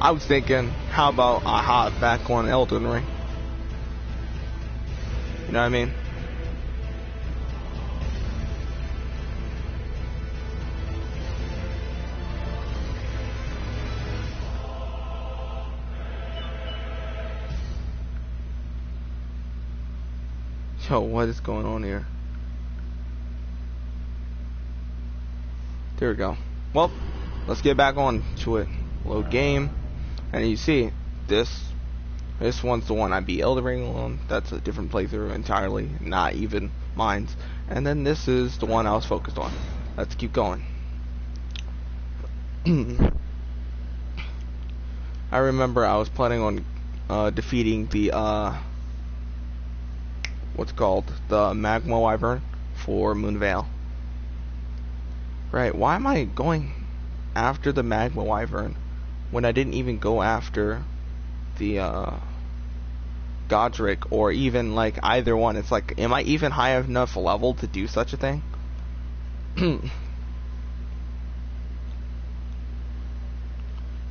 I was thinking, how about I hop back on Elden Ring? You know what I mean? Yo, what is going on here? There we go. Well, let's get back on to it. Load game. And you see, this one's the one I beat Elden Ring on. That's a different playthrough entirely, not even mine's. And then this is the one I was focused on. Let's keep going. I remember I was planning on defeating the what's called the Magma Wyvern for Moonvale. Right, why am I going after the Magma Wyvern when I didn't even go after the Godric or even like either one? It's like, am I even high enough level to do such a thing?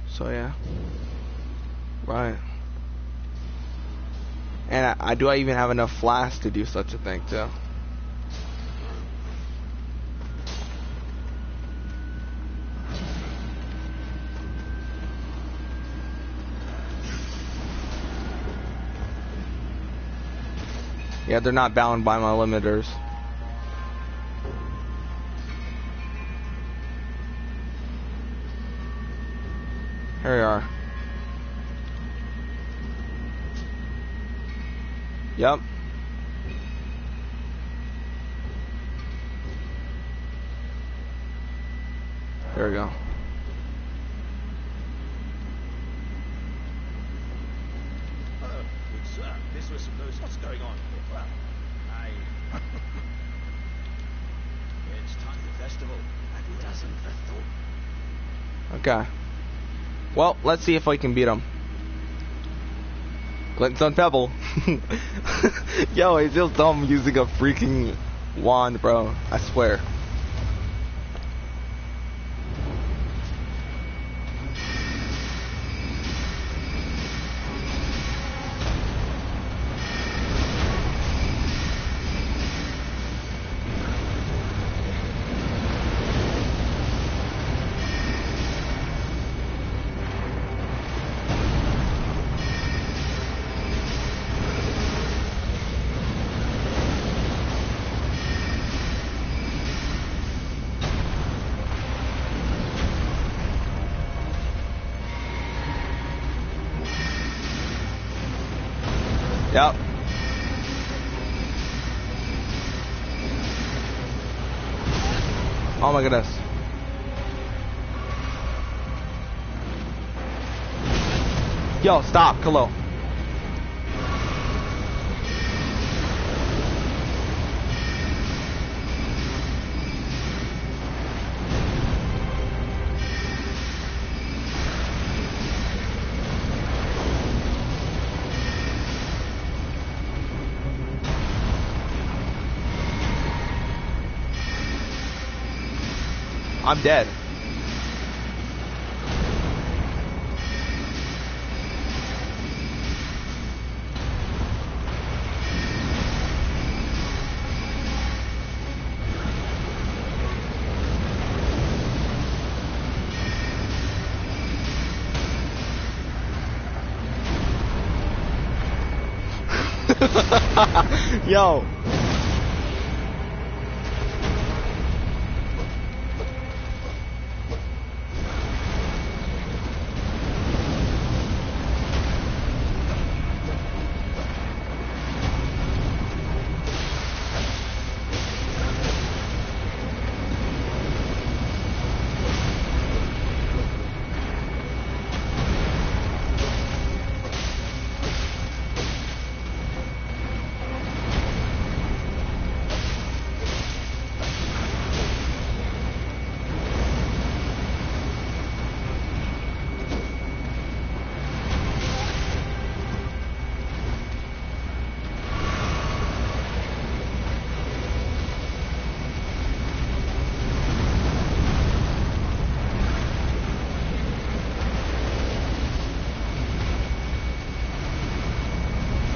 So yeah. Right. And do I even have enough flash to do such a thing too? Yeah, they're not bound by my limiters. Here we are. Yep. There we go. Oh, good sir. This was supposed. What's going on? Well, it's time for festival. A dozen for thought. Okay. Well, let's see if I can beat him. Glintstone Pebble. Yo, it's just dumb using a freaking wand, bro. I swear. Yep. Oh my goodness. Yo, stop, Kalo. I'm dead. Yo.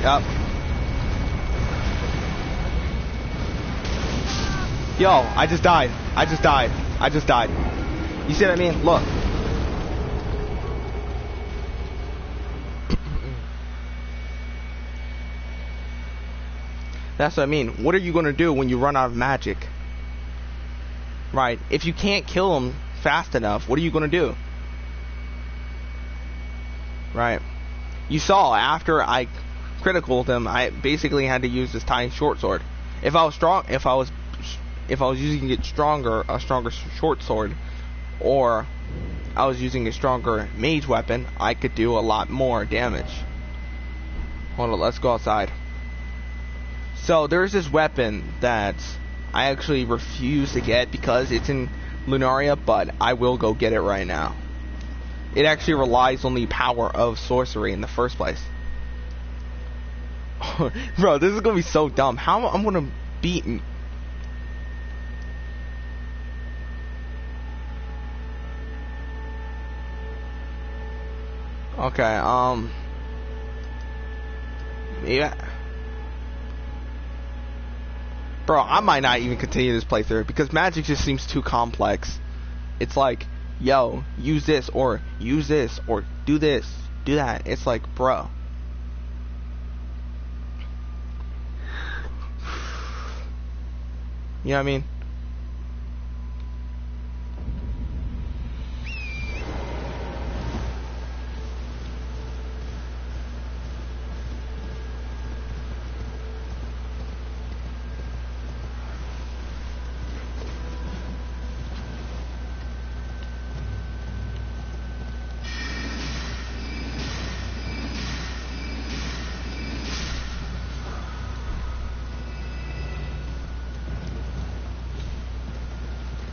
Yep. Yo, I just died. I just died. I just died. You see what I mean? Look. That's what I mean. What are you going to do when you run out of magic? Right. If you can't kill him fast enough, what are you going to do? Right. You saw after I criticaled him, I basically had to use this tiny short sword. If I was strong, if I was using it stronger, a stronger short sword, or I was using a stronger mage weapon, I could do a lot more damage. Hold on, let's go outside. So there's this weapon that I actually refuse to get because it's in Lunaria, but I will go get it right now. It actually relies on the power of sorcery in the first place. Bro, this is gonna be so dumb. How I'm gonna beat... Okay, yeah. Bro, I might not even continue this playthrough because magic just seems too complex. It's like, yo, use this or do this, do that. It's like, bro. You know what I mean?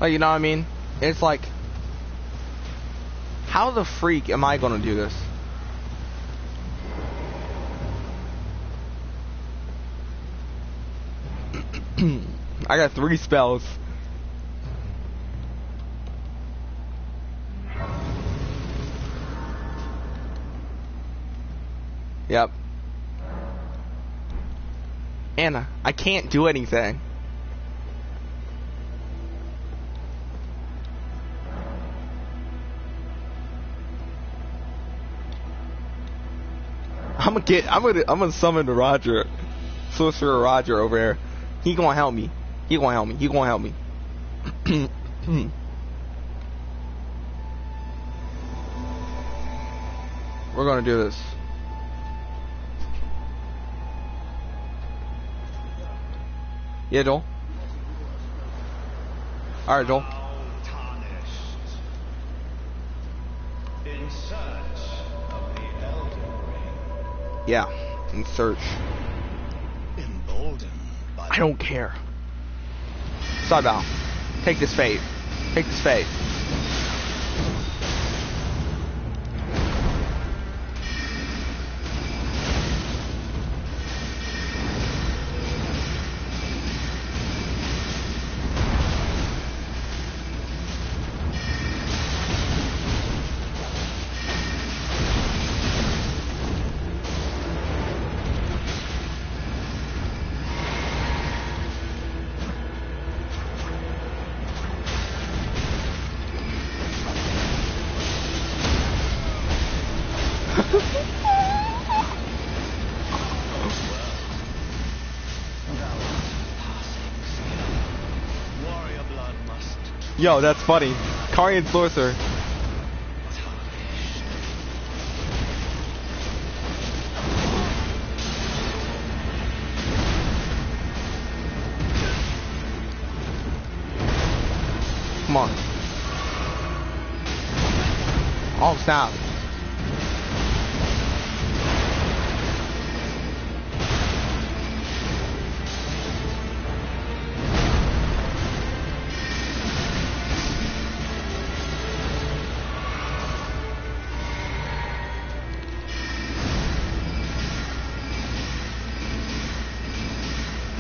Like, you know what I mean? It's like, how the freak am I gonna do this? I got 3 spells. Yep. Anna, I can't do anything. I'm gonna summon the Roger, Sorcerer Roger over here. He gonna help me. He gonna help me. He gonna help me. We're gonna do this. Yeah, Joel. All right, Joel. In search of the Elden Ring. Yeah, in search. Emboldened by I don't care. Sidebound. Take this fate. Take this fate. Yo, that's funny. Karian Sorcerer. Come on. Oh, snap.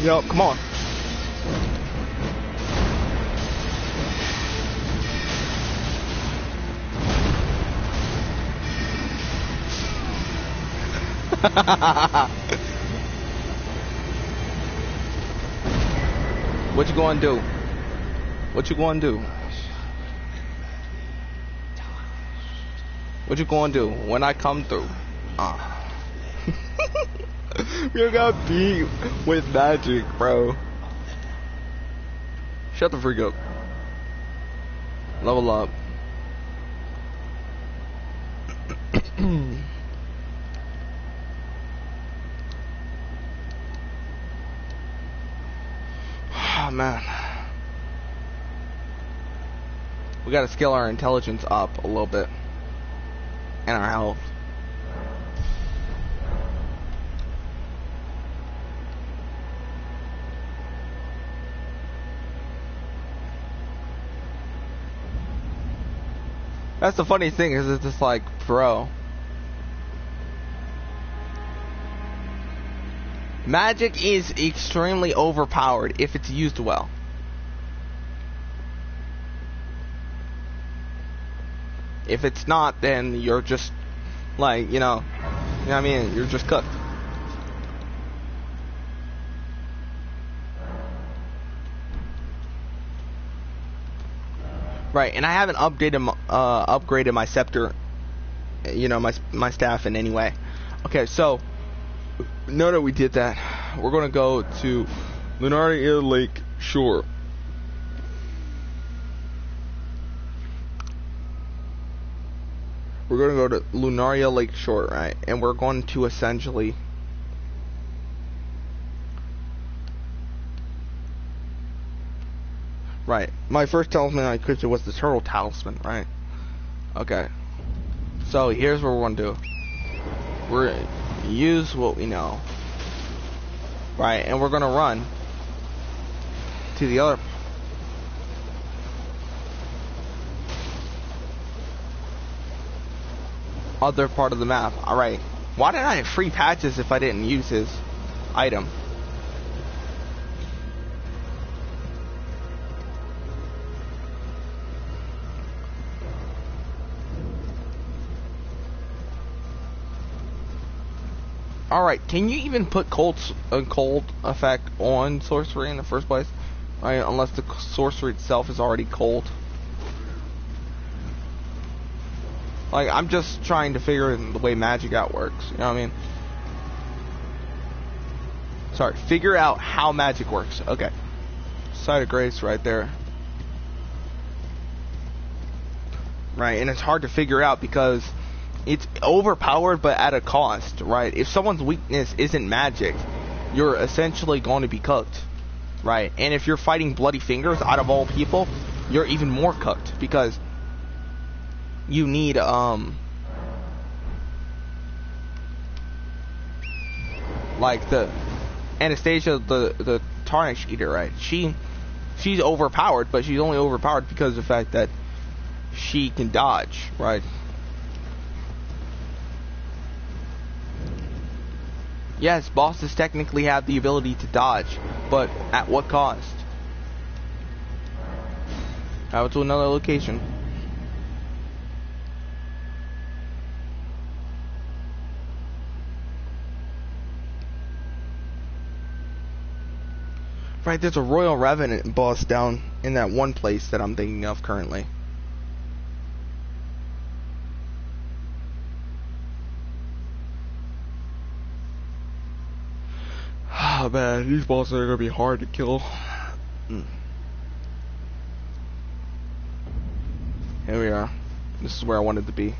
Yo, come on. What you gonna do? What you gonna do? What you gonna do when I come through? You got beat with magic, bro. Shut the freak up. Level up. Oh man. We gotta scale our intelligence up a little bit. And our health. That's the funny thing is it's just like, bro. Magic is extremely overpowered if it's used well. If it's not, then you're just like, you know what I mean? You're just cooked. Right, and I haven't upgraded my scepter, you know, my staff in any way. Okay, so now that we did that, we're gonna go to Lunaria Lake Shore. We're gonna go to Lunaria Lake Shore, right? And we're going to essentially right. My first talisman I could do was the turtle talisman, right? Okay. So here's what we're gonna do. We're gonna use what we know. Right, and we're gonna run to the other part of the map. Alright. Why did I have free patches if I didn't use his item? Alright, can you even put cold effect on sorcery in the first place? Right, unless the sorcery itself is already cold. Like, I'm just trying to figure the way magic out works, you know what I mean? Sorry, figure out how magic works. Okay. Site of Grace right there. Right, and it's hard to figure out because it's overpowered but at a cost, right? If someone's weakness isn't magic, you're essentially going to be cooked, right? And if you're fighting Bloody Fingers out of all people, you're even more cooked because you need like the Anastasia, the Tarnish Eater, right? She's overpowered, but she's only overpowered because of the fact that she can dodge, right? Yes, bosses technically have the ability to dodge, but at what cost? Travel to another location. Right, there's a Royal Revenant boss down in that one place that I'm thinking of currently. Oh man, these bosses are gonna be hard to kill. Here we are. This is where I wanted to be.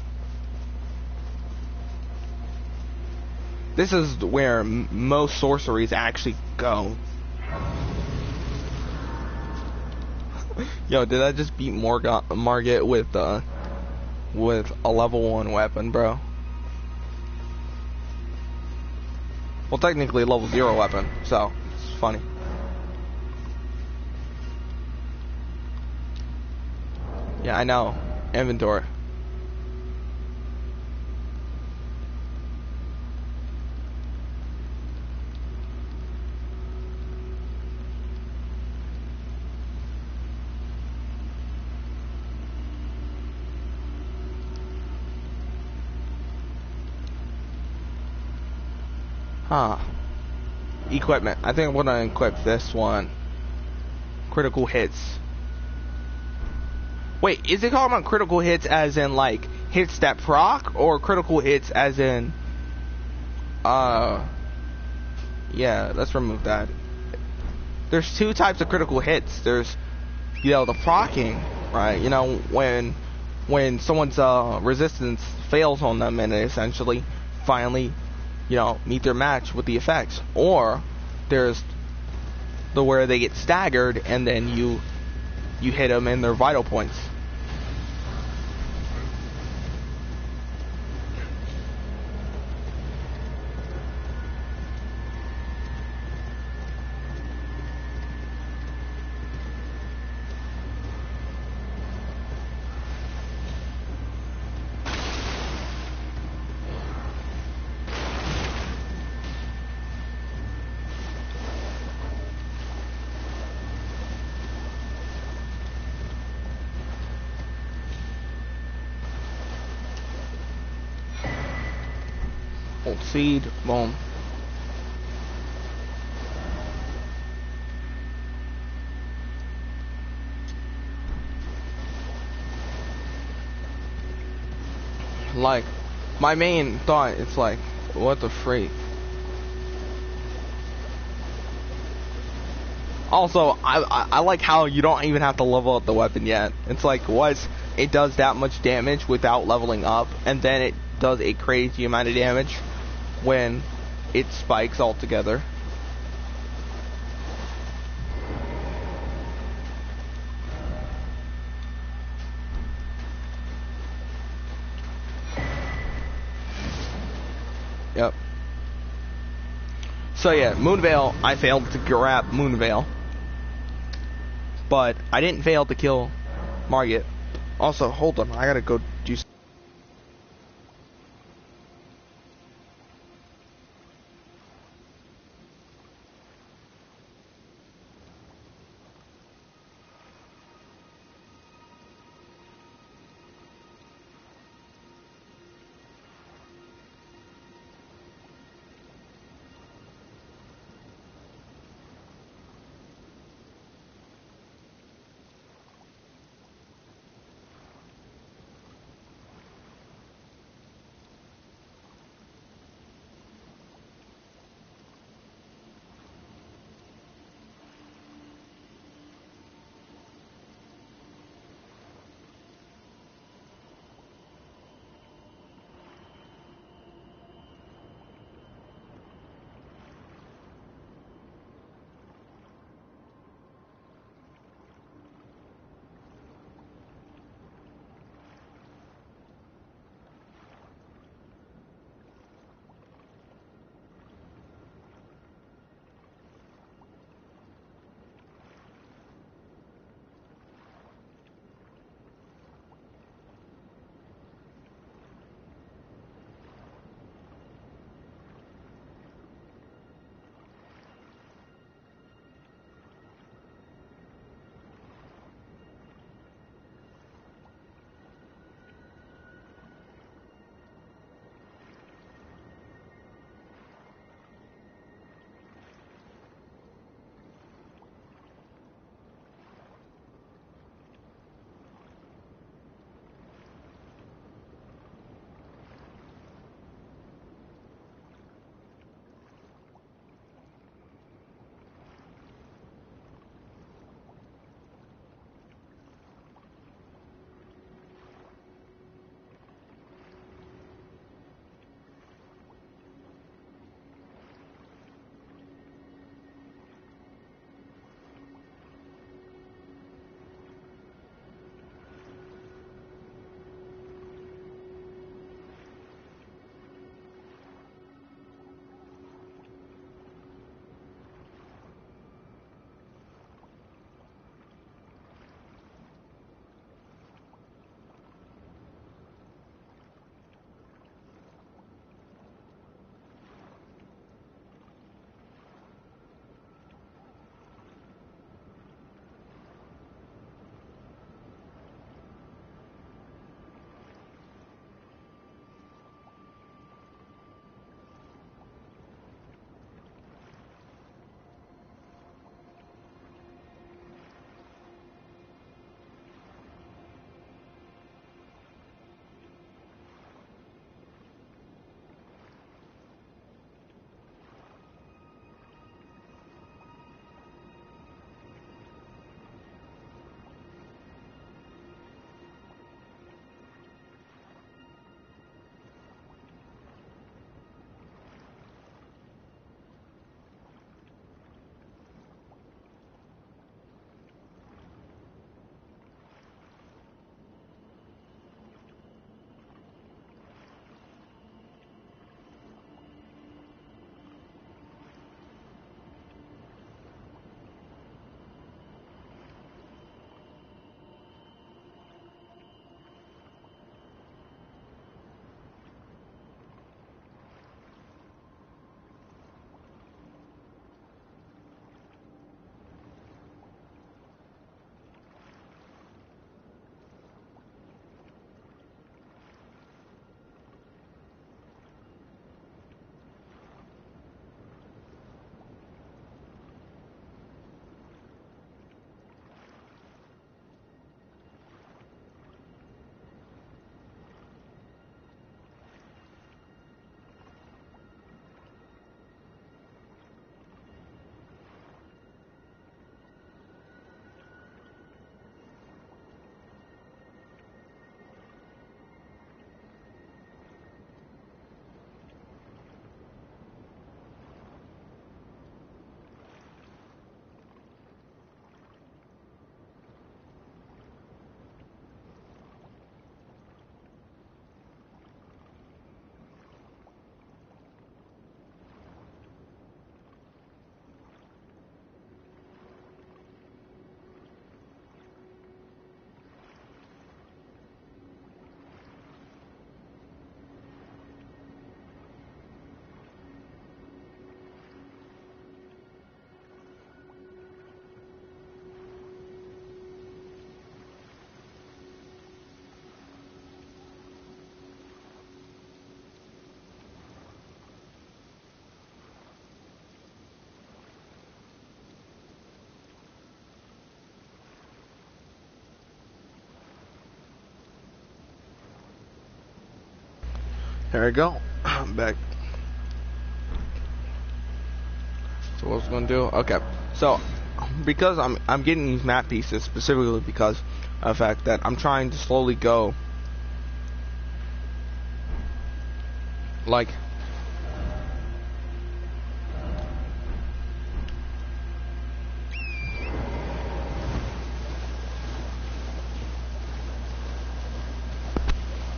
This is where most sorceries actually go. Yo, did I just beat Margit with a level 1 weapon, bro? Well, technically level 0 weapon, so it's funny. Yeah, I know. Inventory. Huh. Equipment. I think I'm gonna equip this one. critical hits. Wait, is it talking about critical hits as in like hits that proc, or critical hits as in yeah, let's remove that. There's two types of critical hits. There's, you know, the procking, right? You know, when someone's resistance fails on them and they essentially finally, you know, meet their match with the effects. Or there's the where they get staggered and then you hit them in their vital points. Hold seed, boom. Like, my main thought, it's like, what the freak? Also, I like how you don't even have to level up the weapon yet. It's like, what? It does that much damage without leveling up, and then it does a crazy amount of damage when it spikes altogether. Yep. So yeah, Moonveil, I failed to grab Moonveil. But I didn't fail to kill Margit. Also, hold on, I gotta go do something. There we go. I'm back. So what I was gonna do? Okay. So because I'm getting these map pieces specifically because of the fact that I'm trying to slowly go like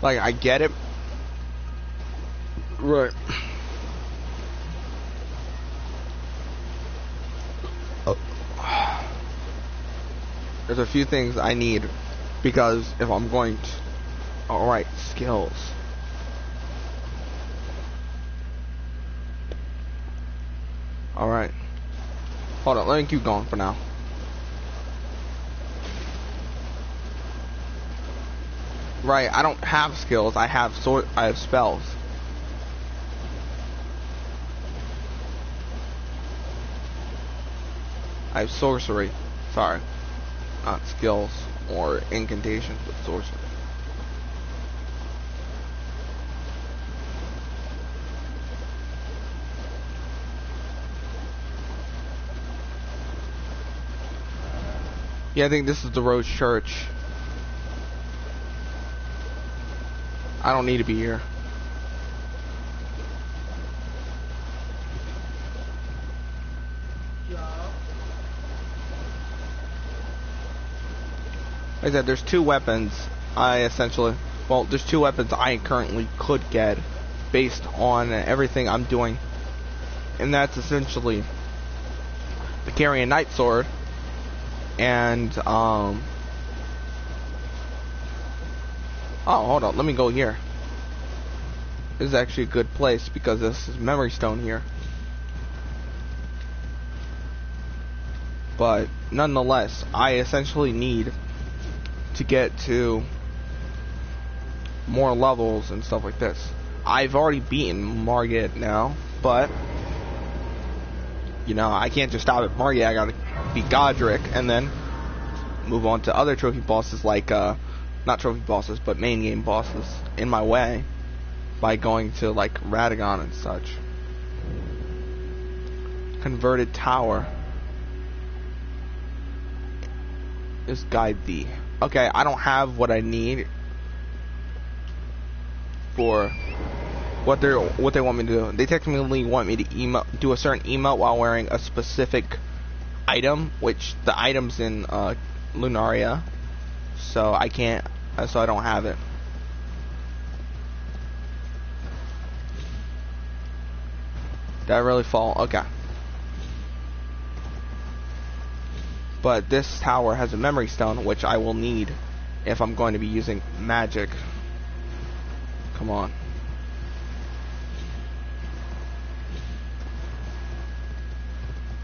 I get it. Right. There's a few things I need because if I'm going to... Alright, skills. Alright. Hold on, let me keep going for now. Right, I don't have skills, I have spells. I have sorcery. Sorry. Not skills or incantations, but sorcery. Yeah, I think this is the Rose Church. I don't need to be here. Like I said, there's two weapons there's two weapons I currently could get based on everything I'm doing. And that's essentially the Carrion Knight Sword and, oh, hold on, let me go here. This is actually a good place because this is Memory Stone here. But, nonetheless, I essentially need to get to more levels and stuff like this. I've already beaten Margit now, but you know, I can't just stop at Margit. I gotta beat Godric and then move on to other trophy bosses like not trophy bosses but main game bosses in my way by going to like Radagon and such. Converted Tower is guide thee. Okay, I don't have what I need for what they want me to do. They technically want me to do a certain emote while wearing a specific item, which the item's in Lunaria, so I can't. So I don't have it. Did I really fall? Okay. But this tower has a memory stone, which I will need if I'm going to be using magic. Come on.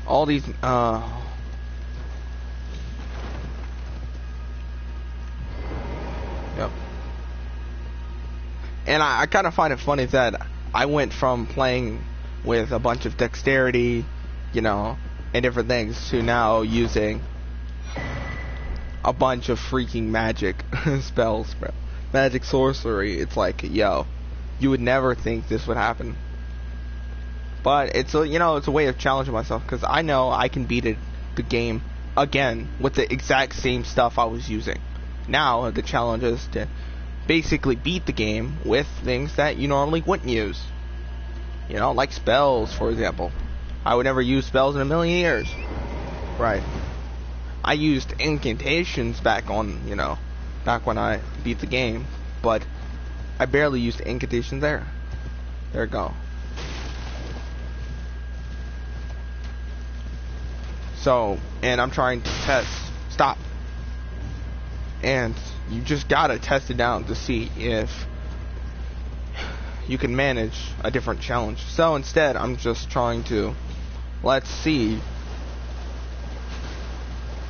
All these, Yep. And I kind of find it funny that I went from playing with a bunch of dexterity, you know, and different things to now using a bunch of freaking magic spells, bro. Magic sorcery. It's like, yo, you would never think this would happen. But it's a, you know, it's a way of challenging myself because I know I can beat the game again with the exact same stuff I was using. Now the challenge is to basically beat the game with things that you normally wouldn't use. You know, like spells, for example. I would never use spells in a million years. Right. I used incantations back on, you know, back when I beat the game, but I barely used incantations there. There we go. So, and I'm trying to test. Stop. And you just gotta test it down to see if you can manage a different challenge. So instead, I'm just trying to, let's see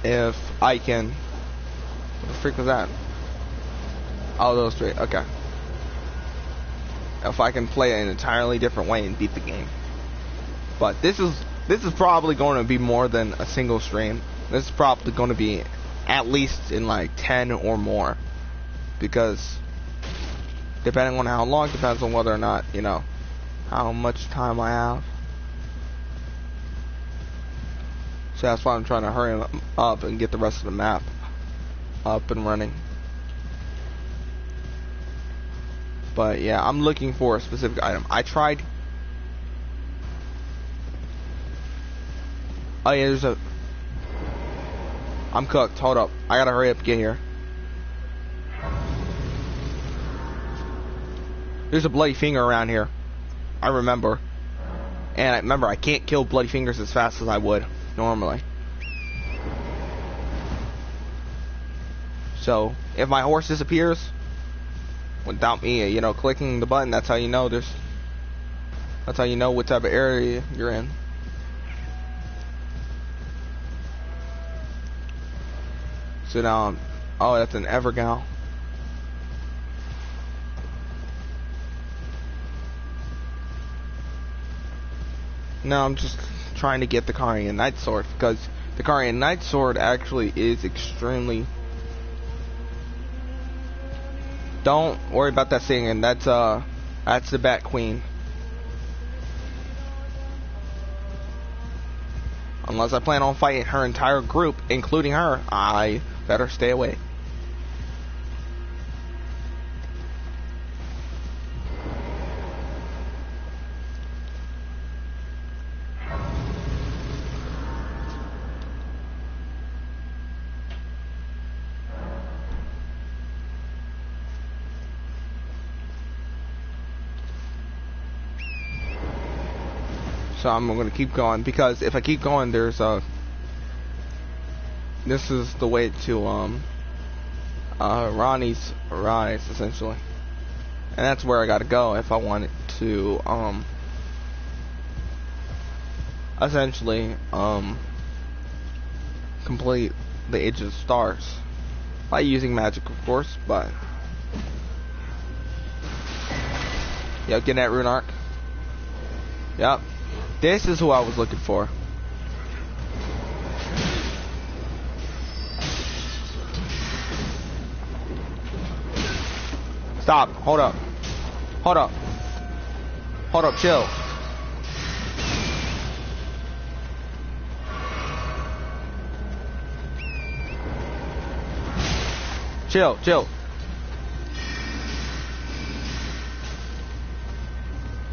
if I can, what the freak was that? Oh, those three, okay. If I can play it an entirely different way and beat the game. But this is probably going to be more than a single stream. This is probably going to be at least in like 10 or more. Because Depending on how long, depends on whether or not, you know, how much time I have. So that's why I'm trying to hurry up and get the rest of the map up and running. But yeah, I'm looking for a specific item. I tried. Oh yeah, there's a. I'm cooked. Hold up. I gotta hurry up and get here. There's a bloody finger around here. I remember. And I remember I can't kill bloody fingers as fast as I would normally. So, if my horse disappears without me, you know, clicking the button, that's how you know that's how you know what type of area you're in. So now, oh, that's an Evergal. Now I'm just trying to get the Carian Knight Sword, because the Carian Knight Sword actually is extremely... Don't worry about that singing, that's the Bat Queen. Unless I plan on fighting her entire group, including her, I better stay away. So I'm going to keep going, because if I keep going, there's this is the way to Ronnie's Rise, essentially, and that's where I got to go if I wanted to essentially complete the Age of Stars by using magic, of course. But yep, get that rune arc. Yep. This is who I was looking for. Stop. Hold up. Hold up. Hold up. Chill. Chill. Chill.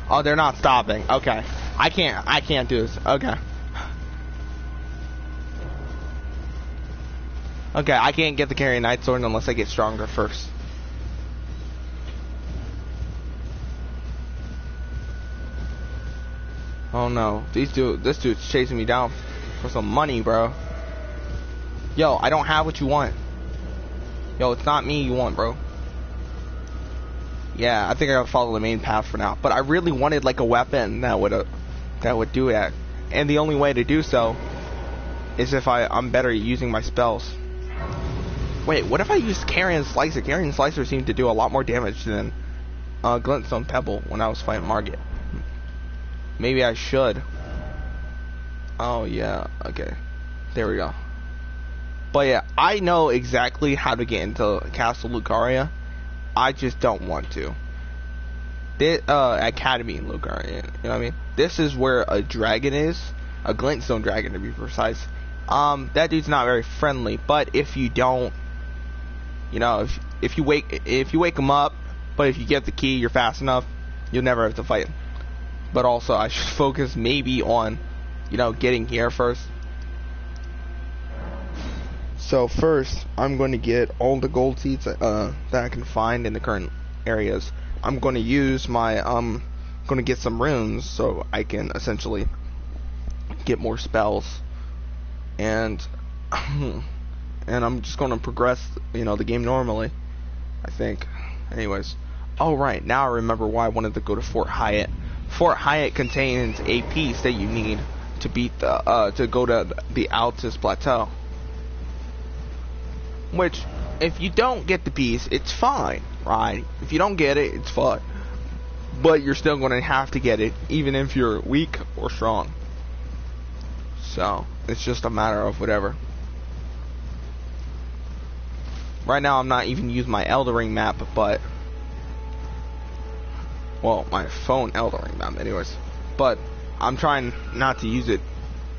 Oh, they're not stopping. Okay. I can't do this. Okay. Okay, I can't get the Carian Knight Sword unless I get stronger first. Oh no, this dude's chasing me down for some money, bro. Yo, I don't have what you want. Yo, it's not me you want, bro. Yeah, I think I gotta follow the main path for now. But I really wanted like a weapon that would do that. And the only way to do so is if I'm better at using my spells. Wait, what if I used Carian Slicer? Carian Slicer seemed to do a lot more damage than Glintstone Pebble when I was fighting Margit. Maybe I should. Oh yeah, okay. There we go. But yeah, I know exactly how to get into Castle Lucaria. I just don't want to. This, Academy in Lucaria, you know what I mean? This is where a dragon is. A Glintstone dragon, to be precise. That dude's not very friendly, but if you don't, you know, if you wake him up, but if you get the key, you're fast enough, you'll never have to fight him. But also, I should focus maybe on, you know, getting here first. So first, I'm going to get all the gold seeds that I can find in the current areas. I'm going to use my going to get some runes so I can essentially get more spells, and I'm just going to progress, you know, the game normally, I think. Anyways, oh right, now I remember why I wanted to go to Fort Hyatt. Fort Hyatt contains a piece that you need to beat the to go to the Altus Plateau. Which, if you don't get the piece, it's fine, right? If you don't get it, it's fine. But you're still going to have to get it, even if you're weak or strong. So, it's just a matter of whatever. Right now, I'm not even using my Elden Ring map, but Well, my phone Elden Ring map, anyways. But I'm trying not to use it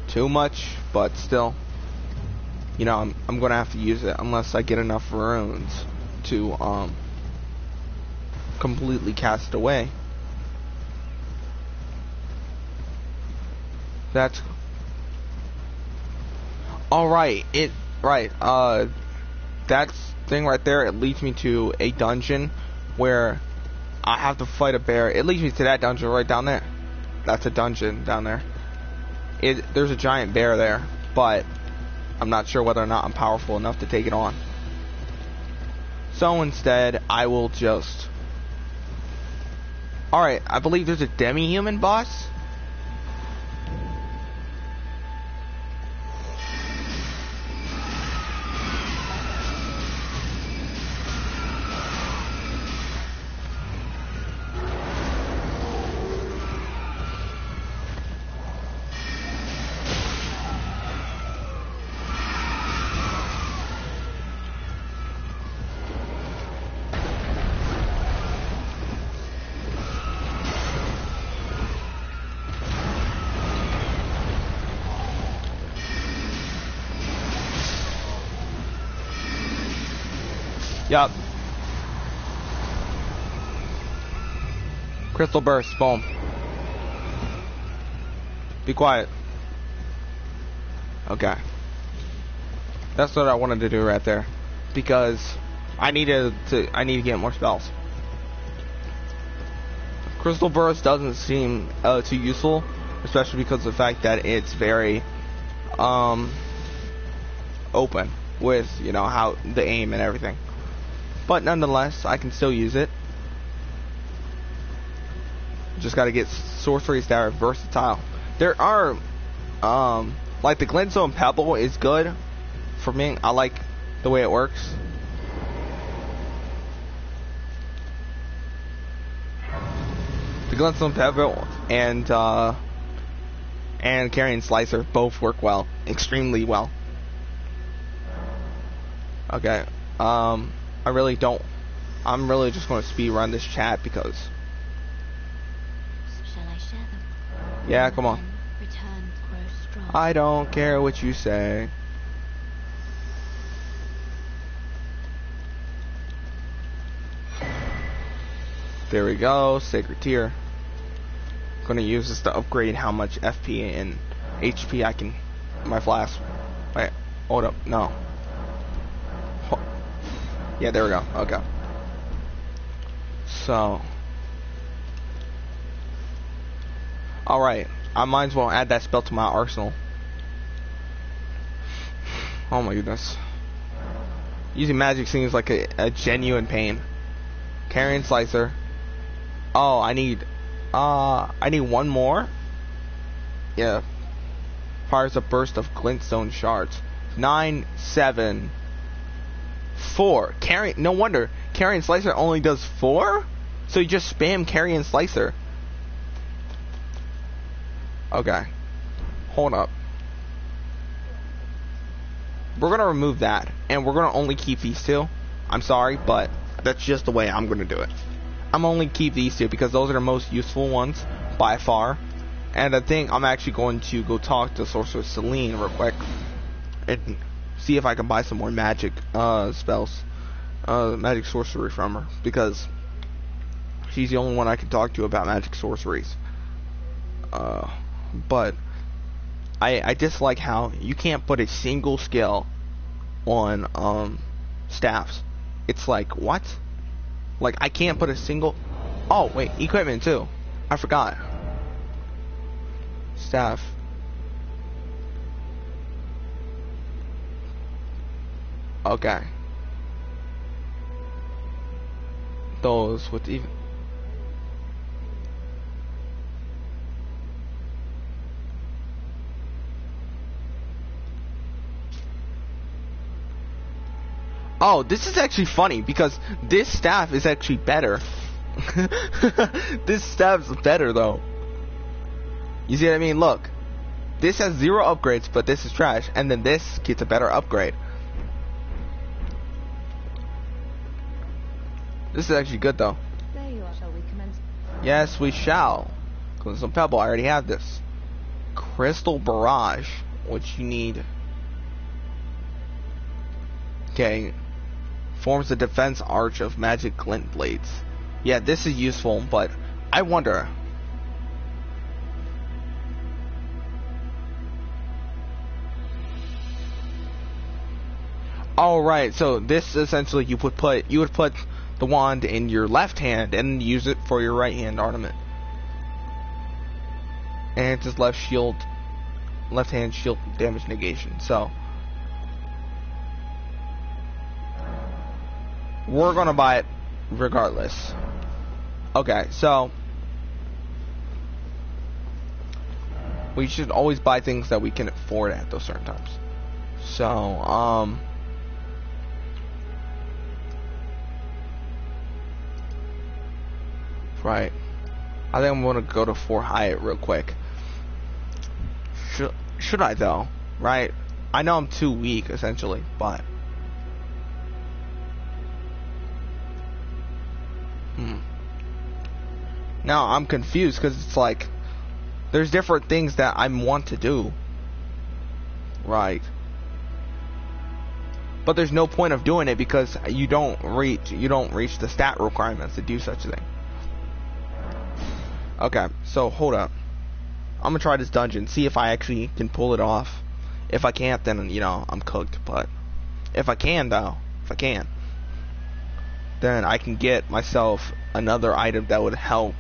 too much, but still, you know, I'm gonna have to use it unless I get enough runes to completely cast it away. That's all right. That thing right there, it leads me to a dungeon where I have to fight a bear. It leads me to that dungeon right down there. That's a dungeon down there. There's a giant bear there, but I'm not sure whether or not I'm powerful enough to take it on. So instead, I will just... Alright, I believe there's a demi-human boss. Yup. Crystal burst, boom. Be quiet. Okay. That's what I wanted to do right there. Because I need to get more spells. Crystal burst doesn't seem too useful, especially because of the fact that it's very open with, you know, how the aim and everything. But nonetheless, I can still use it. Just gotta get sorceries that are versatile. There are, like the Glintstone Pebble is good for me. I like the way it works. The Glintstone Pebble and Carrion Slicer both work well, extremely well. Okay, I'm really just going to speed run this chat because... Shall I share them? Yeah, come on. Returns grow strong. I don't care what you say. There we go, Sacred Tier. Gonna use this to upgrade how much FP and HP I can... My flask. Wait, hold up, no. Yeah, there we go. Okay. So. Alright. I might as well add that spell to my arsenal. Oh my goodness. Using magic seems like a genuine pain. Carrion Slicer. Oh, I need one more? Yeah. Fires a burst of glintstone shards. 9, 7... 4. No wonder Carrion Slicer only does 4? So you just spam Carrion Slicer. Okay. Hold up. We're gonna remove that, and we're gonna only keep these two. I'm sorry, but that's just the way I'm gonna do it. I'm only keep these two because those are the most useful ones by far. And I think I'm actually going to go talk to Sorceress Celine real quick and see if I can buy some more magic spells, magic sorcery from her, because she's the only one I can talk to about magic sorceries. But I dislike how you can't put a single skill on staffs. It's like, what? Like, I can't put a single... Oh, wait, equipment too. I forgot. Staff. Okay. Those with even... Oh, this is actually funny because this staff is actually better. This staff's better though. You see what I mean? Look. This has 0 upgrades, but this is trash. And then this gets a better upgrade. This is actually good though. There you are. Shall we commence? Yes, we shall. Crystal Pebble, I already have this. Crystal Barrage, which you need. Okay. Forms a defense arch of magic glint blades. Yeah, this is useful, but I wonder. All right, so this essentially you would put the wand in your left hand and use it for your right hand ornament. And it's his left hand shield damage negation. So we're gonna buy it regardless. Okay, so we should always buy things that we can afford at those certain times. So, right. I think I'm gonna go to Fort Hyatt real quick. Should I though? Right? I know I'm too weak essentially, but now I'm confused because it's like there's different things that I want to do. Right. But there's no point of doing it because you don't reach the stat requirements to do such a thing. Okay, so hold up. I'm gonna try this dungeon, see if I actually can pull it off. If I can't, then, you know, I'm cooked. But if I can, though, then I can get myself another item that would help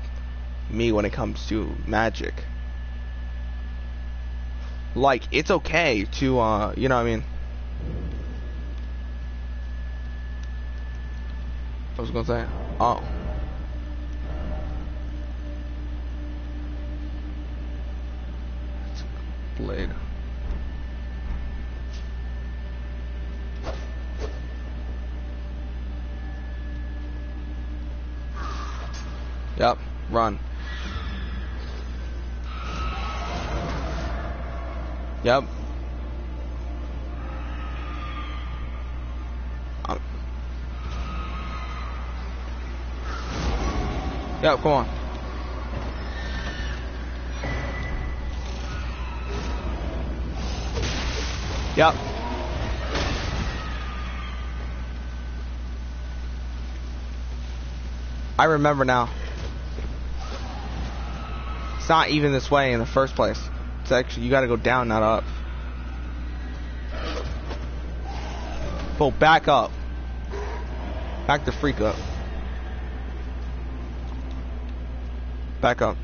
me when it comes to magic. Like, it's okay to, you know what I mean? I was gonna say, oh. Blade. Yep, run. Yep. Yep, come on. Yep. I remember now. It's not even this way in the first place. It's actually, you gotta go down, not up. Pull back up. Back the freak up. Back up.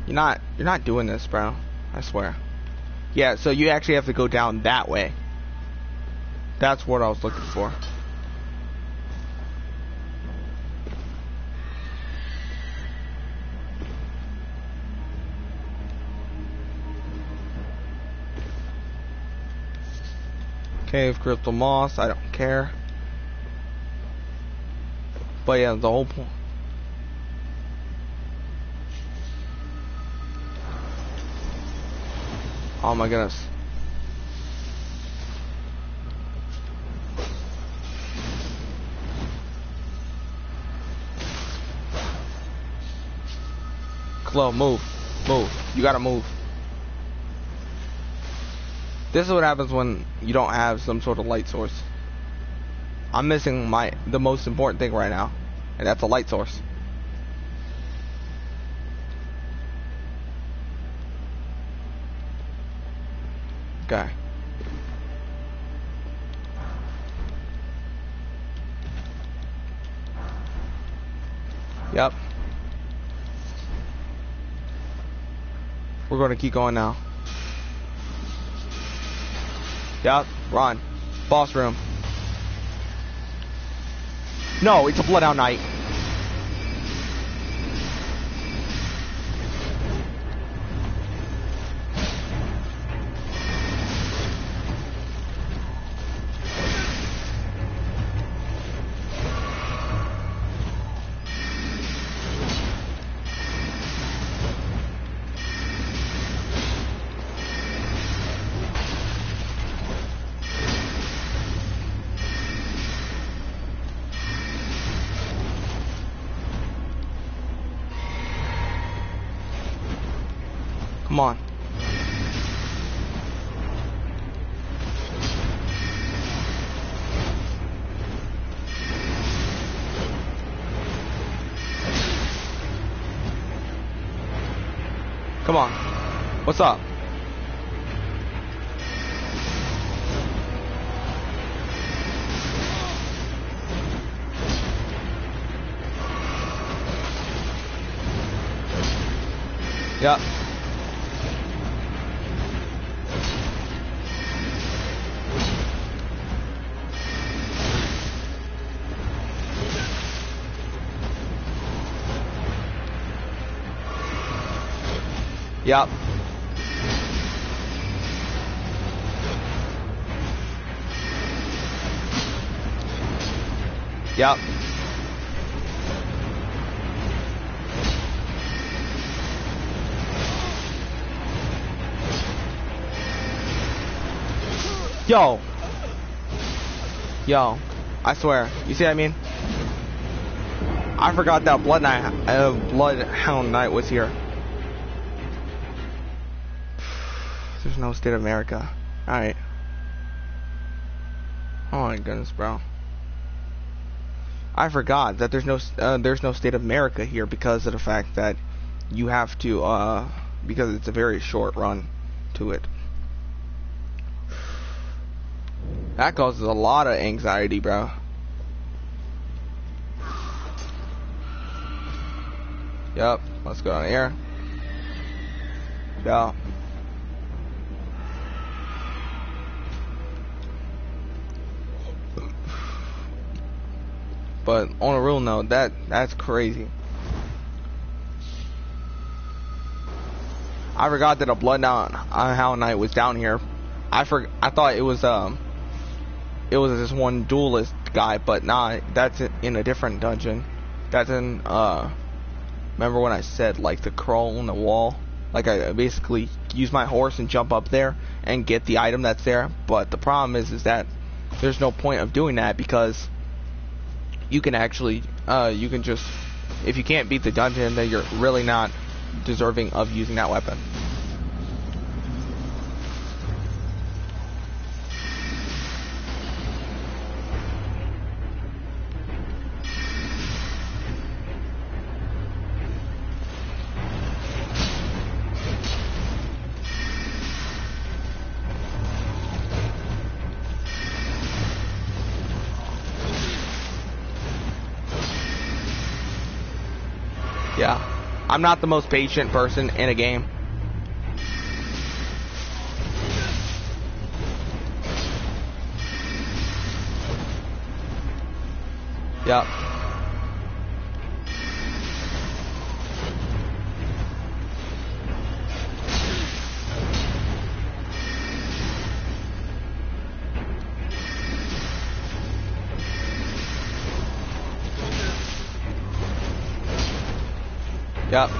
You're not doing this, bro. I swear. Yeah, so you actually have to go down that way. That's what I was looking for. Cave crystal moss, I don't care. But yeah, the whole point. Oh my goodness. Chloe, move. Move. You gotta move. This is what happens when you don't have some sort of light source. I'm missing the most important thing right now, and that's a light source. Okay. Yep. We're going to keep going now. Yep. Run. Boss room. No, it's a Bloodhound Knight. Come on. Come on. What's up? Yep. Yep. Yep. Yo. Yo. I swear. You see what I mean? I forgot that Bloodhound Knight was here. There's no State of America. Alright. Oh my goodness, bro. I forgot that there's no State of America here because of the fact that you have to, because it's a very short run to it. That causes a lot of anxiety, bro. Yep, let's go down here. Yeah. But on a real note, that's crazy. I forgot that a Bloodhound Knight was down here. I thought it was this one duelist guy, but nah, that's in a different dungeon. That's in remember when I said like the crawl on the wall? Like I basically use my horse and jump up there and get the item that's there. But the problem is that there's no point of doing that because you can actually you can just, if you can't beat the dungeon, then you're really not deserving of using that weapon. Yeah, I'm not the most patient person in a game. Yep. Yep.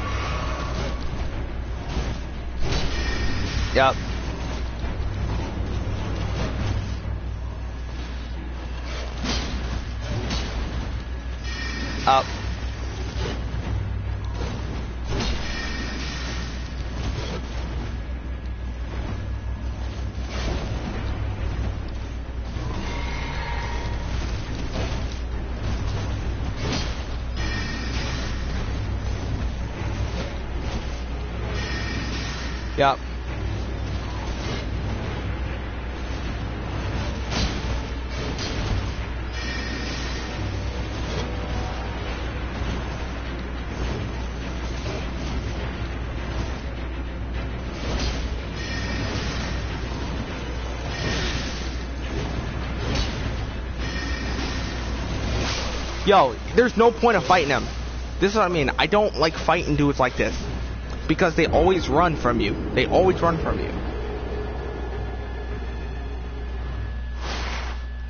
Yep. Up. Yep. Yo, there's no point of fighting him. This is what I mean. I don't like fighting dudes like this. Because they always run from you. They always run from you.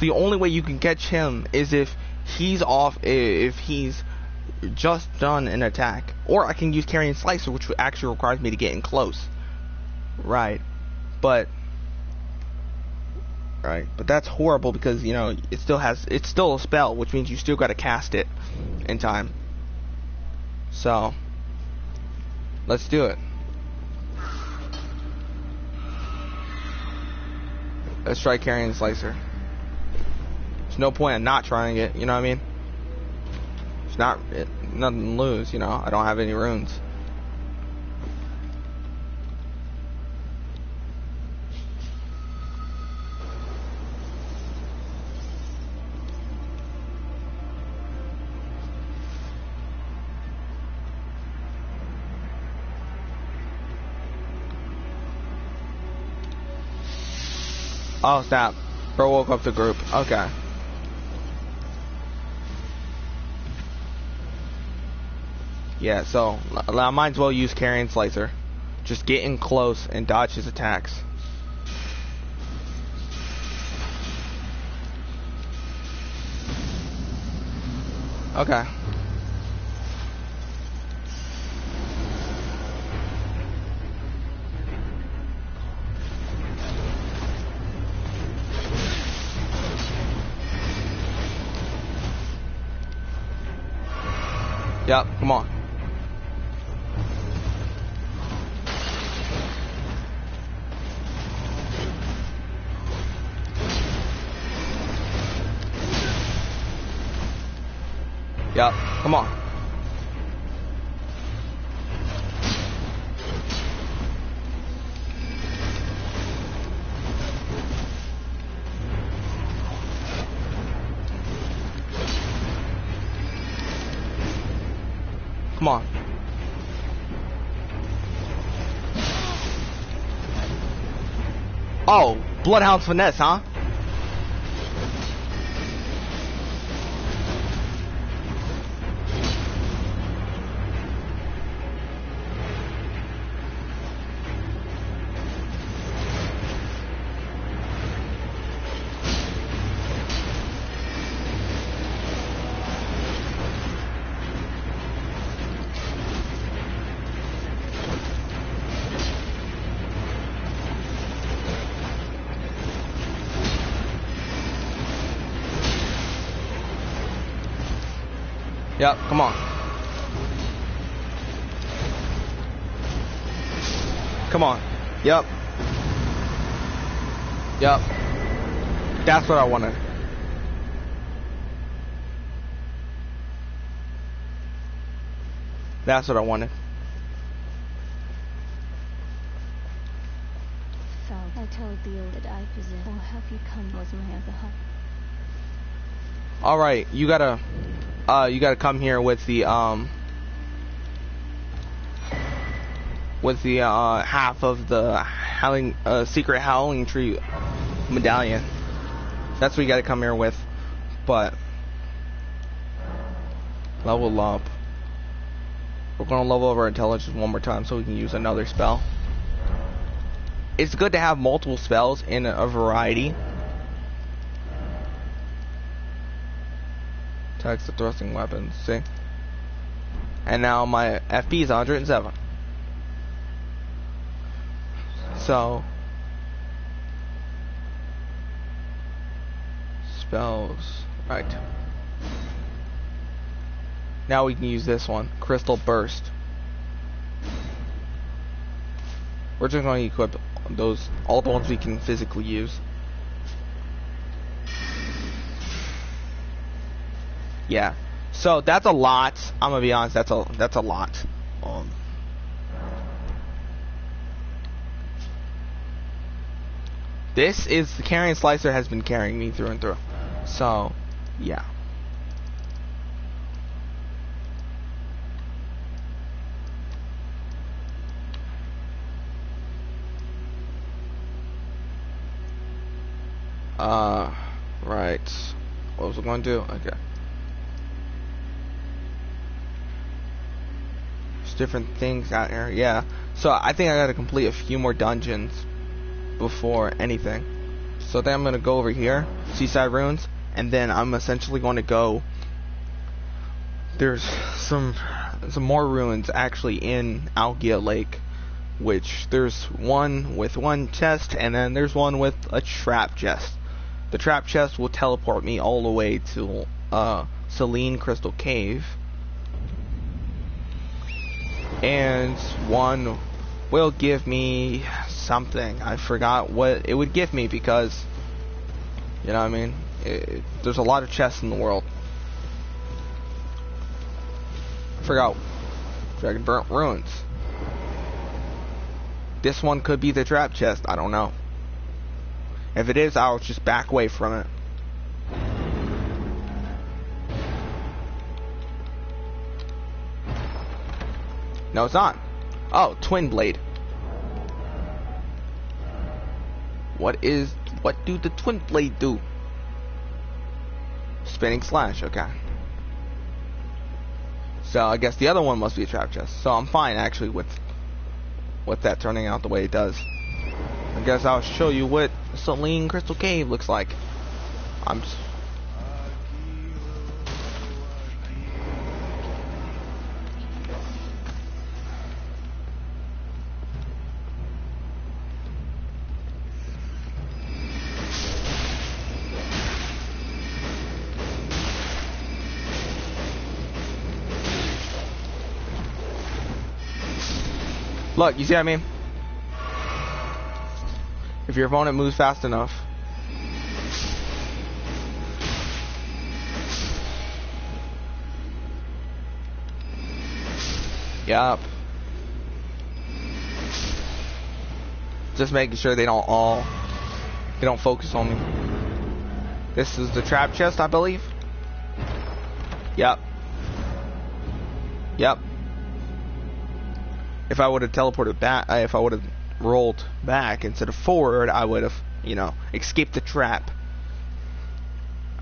The only way you can catch him is if he's off, if he's just done an attack. Or I can use Carrion Slicer, which actually requires me to get in close. Right. But that's horrible because, you know, it's still a spell, which means you still gotta cast it in time. So let's do it. Let's try carrying the slicer. There's no point in not trying it, you know what I mean? It's nothing to lose, you know. I don't have any runes. Oh snap. Bro woke up the group. Okay. Yeah, so I might as well use carrying slicer. Just get in close and dodge his attacks. Okay. Yep, come on. Yep, come on. Come on. Oh, Bloodhound's finesse, huh? Yep, come on. Come on. Yep. Yep. That's what I wanted. That's what I wanted. So I told the old that I possess or have you come was my other hope. Alright, you gotta come here with the half of the howling secret howling tree medallion. That's what you gotta come here with. But level up. We're gonna level up our intelligence one more time so we can use another spell. It's good to have multiple spells in a variety. Attacks the thrusting weapons, see? And now my FP is 107. So spells, right. Now we can use this one, Crystal Burst. We're just going to equip all the ones we can physically use. Yeah, so that's a lot. I'm gonna be honest. That's a lot. This is the carrying slicer has been carrying me through and through. So, yeah. Right. What was I going to do? Okay. Different things out here, yeah. So I think I gotta complete a few more dungeons before anything. So then I'm gonna go over here, Seaside Ruins, and then I'm essentially going to go. There's some more ruins actually in Algia Lake, which there's one with one chest, and then there's one with a trap chest. The trap chest will teleport me all the way to Selene Crystal Cave. And one will give me something. I forgot what it would give me because You know what I mean? There's a lot of chests in the world. Forgot Dragon Burnt Ruins. This one could be the trap chest. I don't know. If it is, I'll just back away from it. No, it's not. Oh, Twin Blade. What do the Twin Blade do? Spinning slash, okay. So I guess the other one must be a trap chest. So I'm fine actually with that turning out the way it does. I guess I'll show you what Selene Crystal Cave looks like. I'm just... Look, you see what I mean? If your opponent moves fast enough. Yup. Just making sure they don't focus on me. This is the trap chest, I believe. Yup. Yup. If I would have teleported back, if I would have rolled back instead of forward, I would have, you know, escaped the trap.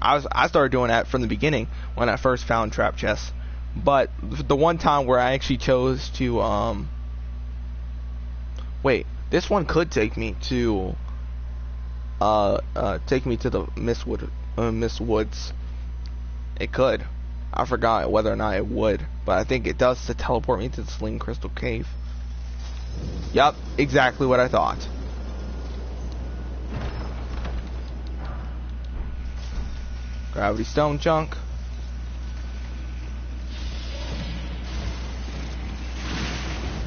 I started doing that from the beginning when I first found trap chests. But the one time where I actually chose to, wait, this one could take me to, the Mist Woods. It could. I forgot whether or not it would, but I think it does to teleport me to the Selene Crystal Cave. Yup, exactly what I thought. Gravity Stone chunk.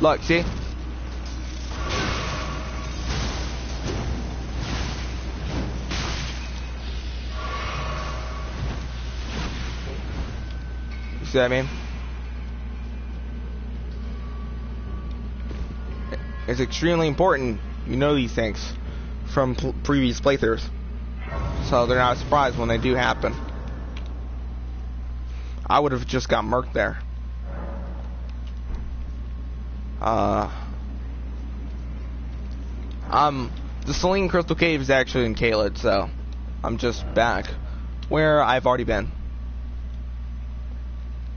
Look, see? See what I mean? It's extremely important you know these things from previous playthroughs, so they're not surprised when they do happen. I would have just got murked there. The Selene Crystal Cave is actually in Caelid, so I'm just back where I've already been.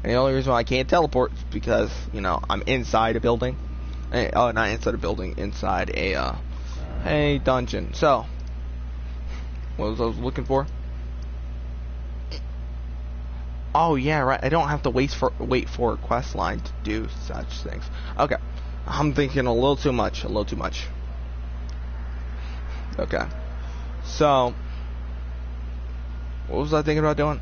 And the only reason why I can't teleport is because, you know, I'm inside a building. Oh, not inside a building, inside a dungeon. So, what was I looking for? Oh yeah, right. I don't have to wait for a quest line to do such things. Okay, I'm thinking a little too much. Okay, so what was I thinking about doing?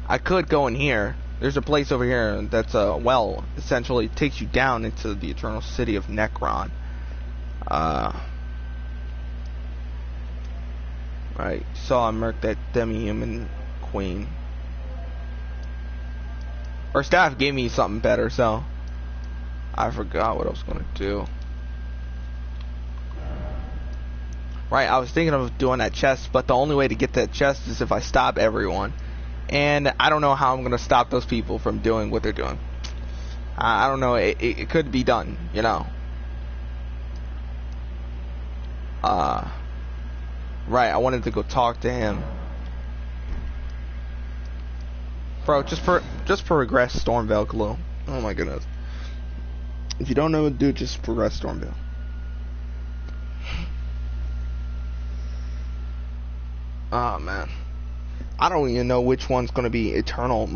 I could go in here. There's a place over here that's a well, essentially takes you down into the eternal city of Necron. Right, saw I murked that demi-human queen. Her staff gave me something better, so I forgot what I was gonna do. Right, I was thinking of doing that chest, but the only way to get that chest is if I stop everyone. And I don't know how I'm gonna stop those people from doing what they're doing. I don't know, it could be done, you know. Right, I wanted to go talk to him. Bro, just progress Stormveil Glow. Oh my goodness. If you don't know what to do, just progress Stormveil. Oh man. I don't even know which one's gonna be eternal,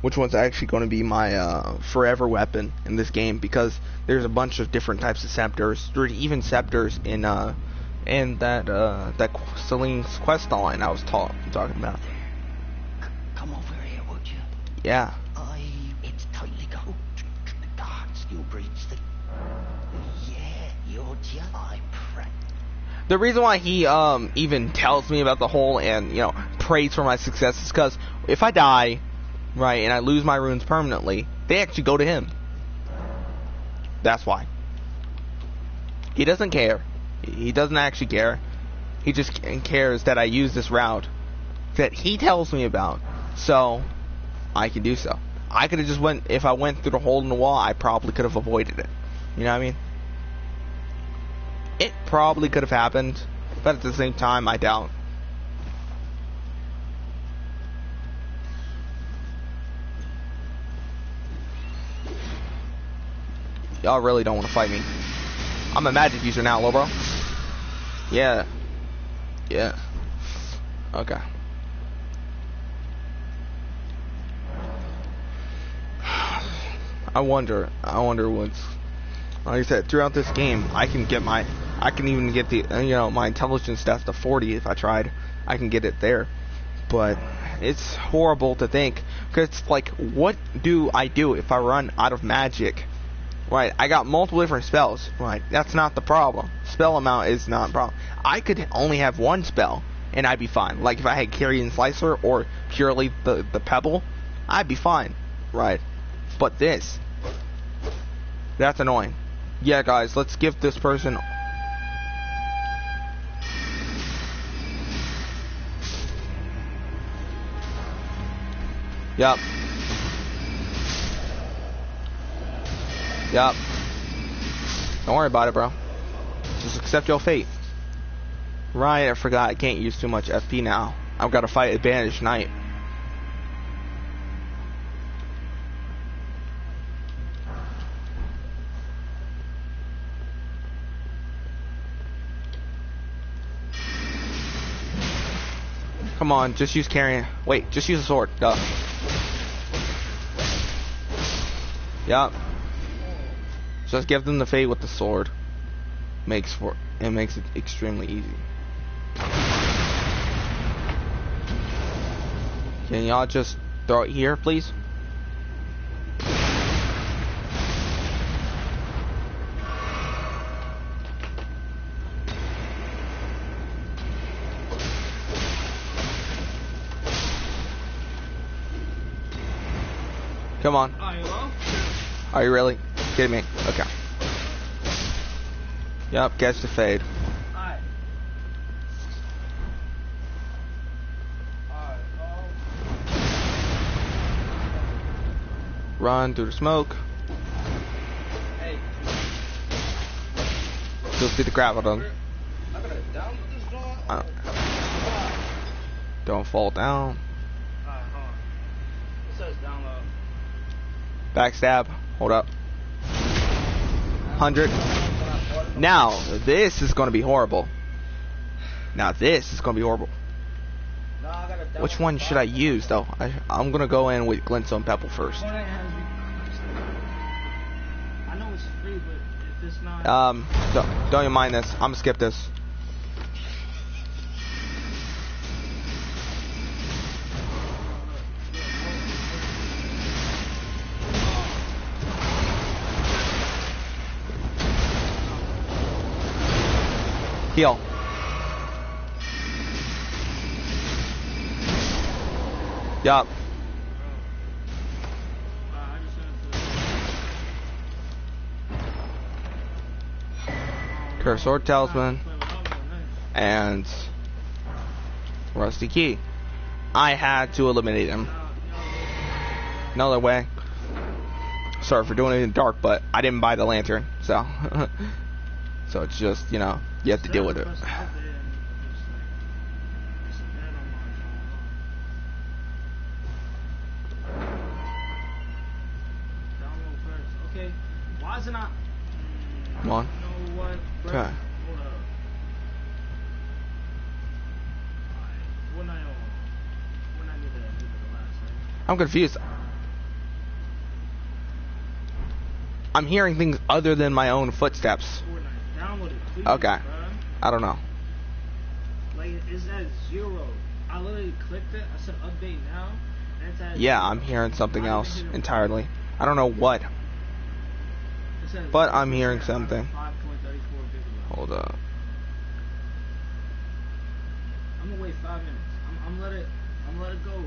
which one's actually gonna be my forever weapon in this game, because there's a bunch of different types of scepters. There's even scepters in that Selene's quest line I was talking about. Come over here, would you? Yeah. It's tightly coated. The guard still breathes the... Yeah, you're just... The reason why he even tells me about the hole and, you know, prays for my success is because if I die, right, and I lose my runes permanently, they actually go to him. That's why. He doesn't care. He doesn't actually care. He just cares that I use this route that he tells me about, so I can do so. I could have just went, if I went through the hole in the wall, I probably could have avoided it. You know what I mean? It probably could have happened, but at the same time, I doubt. Y'all really don't want to fight me. I'm a magic user now, lil bro. Yeah. Yeah. Okay. I wonder what's, like I said, throughout this game, I can even get the, you know, my intelligence stats to 40 if I tried. I can get it there. But it's horrible to think, because it's like, what do I do if I run out of magic? Right, I got multiple different spells. Right, that's not the problem. Spell amount is not a problem. I could only have one spell, and I'd be fine. Like if I had Carrion Slicer or purely the Pebble, I'd be fine. Right, but this, that's annoying. Yeah, guys, let's give this person. Yup. Yup. Don't worry about it, bro. Just accept your fate. Right, I forgot I can't use too much FP now. I've got to fight Advantage Knight. Come on, just use Carrion. Wait, just use a sword. Duh. Yup. Just give them the fate with the sword. It makes it extremely easy. Can y'all just throw it here, please? Come on. Are you really kidding me? Okay. Yup, catch the fade. Run through the smoke. Hey. You'll see the crap out of them. I gotta download this joint. Don't fall down. Alright, hold on. It says download. Backstab. Hold up. 100. Now, this is going to be horrible. Now, this is going to be horrible. No, I gotta download. Which one should I use, though? I'm going to go in with Glintstone Pebble first. I know it's free, but if it's not. Don't you mind this. I'm going to skip this. Heal. Yup. Curse Sword Talisman. And Rusty Key. I had to eliminate him. No other way. Sorry for doing it in the dark, but I didn't buy the lantern, so so it's just, you know, you have to deal with it. Okay, why is it not? Come on. You know what? Okay. Hold up. Alright, when I need to do the last thing. I'm confused. I'm hearing things other than my own footsteps. Download it, please, Okay. bruh. I don't know. Like, it's at 0. I literally clicked it. I said update now. And it's at Yeah, 0. I'm hearing something Not else even hit it. entirely. I don't know what, It says but I'm hearing something. 5.34 gigabytes. Hold up. I'm gonna wait 5 minutes. I'm let it go.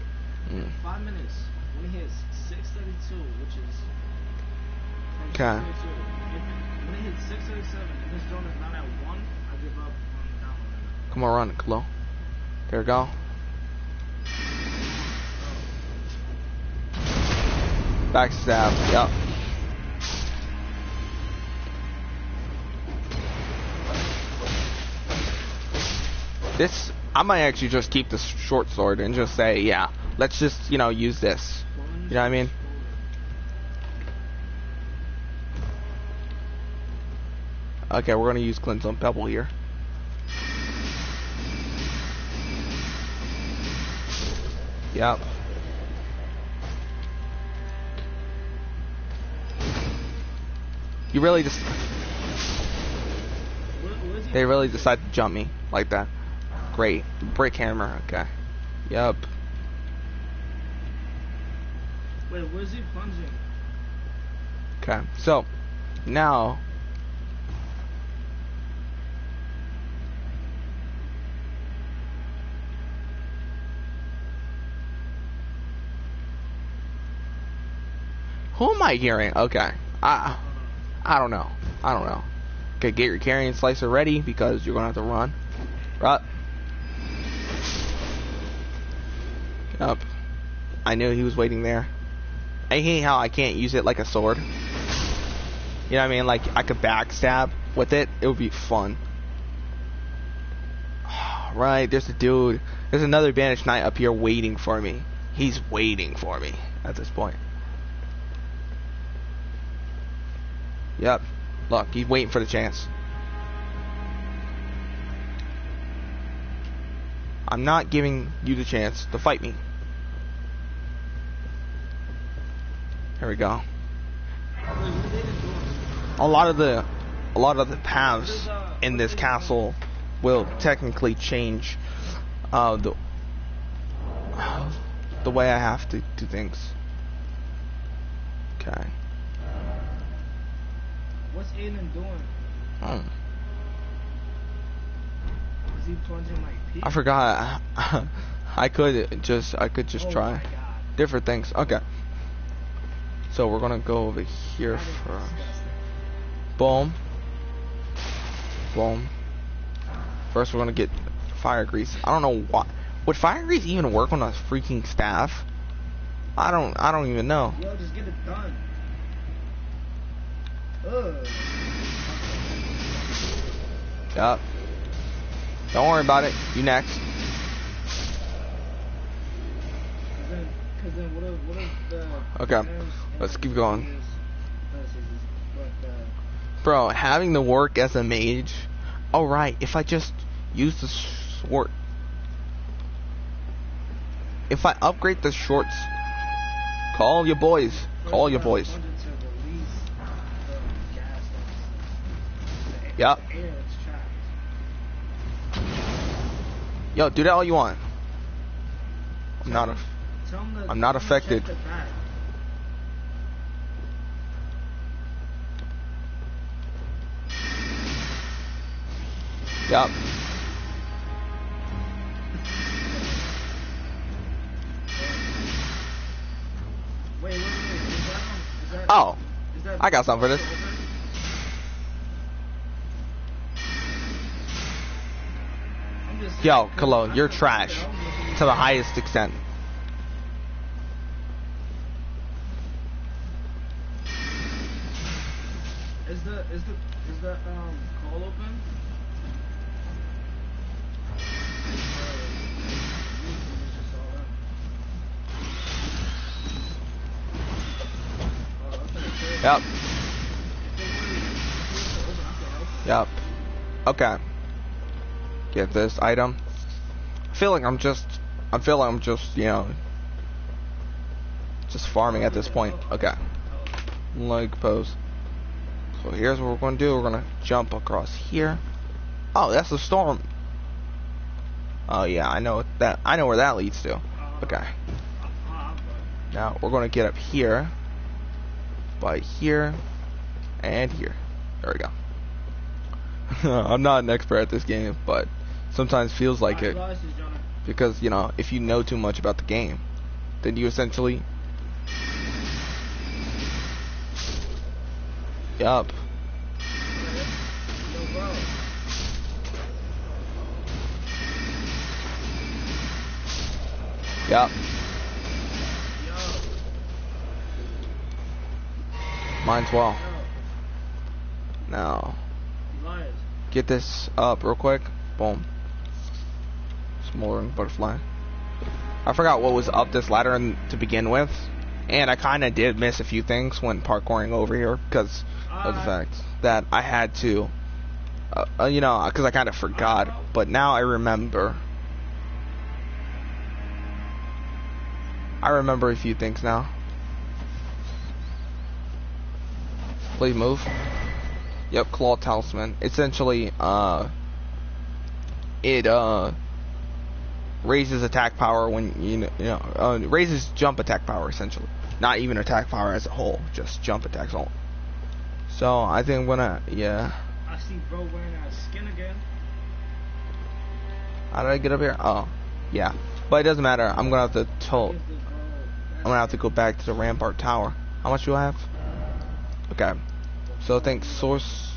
5 minutes. When it hits 6:32, which is from Okay. 6:32. When it hits 6:37 and this drone is not at 1, I give up on downloading it. Come on, run it, Kalo. There we go. Backstab. Yep. This, I might actually just keep the short sword and just say, yeah, let's just, you know, use this. You know what I mean? Okay, we're gonna use Glintstone Pebble here. Yep. You really just... They really decided to jump me like that. Great. Brick hammer, okay. Yep. Wait, where's he plunging? Okay, so, now... Who am I hearing? Okay. I don't know. I don't know. Okay, get your carrying slicer ready because you're gonna have to run. Right. Yep. I knew he was waiting there. I hate how I can't use it like a sword. You know what I mean? Like I could backstab with it. It would be fun. Right, there's a dude. There's another banished knight up here waiting for me. He's waiting for me at this point. Yep. Look, he's waiting for the chance. I'm not giving you the chance to fight me. Here we go. A lot of the paths in this castle will technically change the way I have to do things. Okay. What's Aiden doing? Is he plunging like Pete? I forgot. I could just try My God. different things. Okay. So we're gonna go over here That is first. disgusting. Boom. Boom. First we're gonna get fire grease. I don't know why. Would fire grease even work on a freaking staff? I don't even know. Yo, just get it done. Ugh. Yup. Don't worry about it. You next. Cause then what if the Okay, parents let's and keep going. is- Bro, having to work as a mage. Oh right, if I just use the sword. If I upgrade the shorts. Call your boys. Call your boys. Yep. Yo, do that all you want. I'm not affected. Yep. Wait. Is that Oh, is that I got something for this. I'm just Yo, saying, Kalo, I you're thought trash that I was looking to the highest extent. Is the call open? Yep. Yep. Okay. Get this item. I feel like I'm just, you know, just farming at this point. Okay. Leg pose. So here's what we're going to do. We're going to jump across here. Oh, that's the storm. Oh yeah, I know where that leads to. Okay. Now we're going to get up here. By here. And here. There we go. I'm not an expert at this game, but sometimes feels like it. I realized he's Jonathan because you know if you know too much about the game, then you essentially. Yup. Yo, bro. Yup. Yo. Mine's well. Yo. Now, Elias. get this up real quick. Boom. Smoldering butterfly. I forgot what was up this ladder to begin with, and I kind of did miss a few things when parkouring over here because of the fact that I had to, you know, because I kind of forgot. But now I remember. I remember a few things now. Please move. Yep, Claw Talisman. Essentially, it raises attack power when raises jump attack power essentially. Not even attack power as a whole, just jump attacks all. So I think I'm gonna I see bro wearing that skin again. How did I get up here? Oh, yeah. But it doesn't matter. I'm gonna have to I'm gonna have to go back to the Rampart Tower. How much do I have? Okay. So I think Source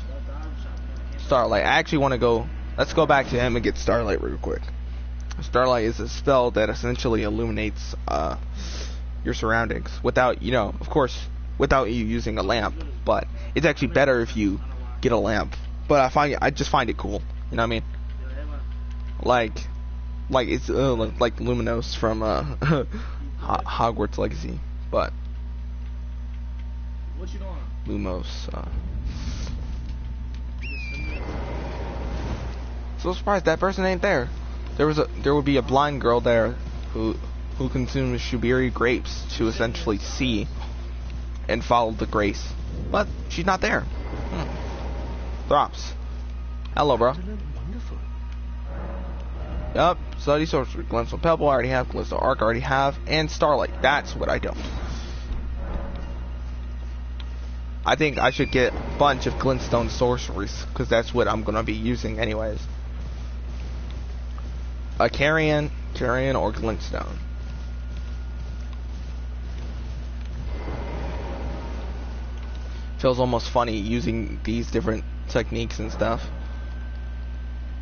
Starlight. I actually want to go. Let's go back to him and get Starlight real quick. Starlight is a spell that essentially illuminates your surroundings without, you know, of course, without you using a lamp. But it's actually better if you get a lamp. But I just find it cool. You know what I mean? Like it's like Luminos from Hogwarts Legacy, but What you doing? Lumos. So surprised that person ain't there. There would be a blind girl there who consumes Shubiri grapes to essentially see and follow the grace, but she's not there. Drops. Hello, bro. Wonderful. Yup. Study Sorcery. Glintstone Pebble I already have. Glintstone Arc I already have. And Starlight. That's what I don't. I think I should get a bunch of Glintstone Sorceries, because that's what I'm going to be using anyways. A Carrion or Glintstone. Feels almost funny using these different techniques and stuff.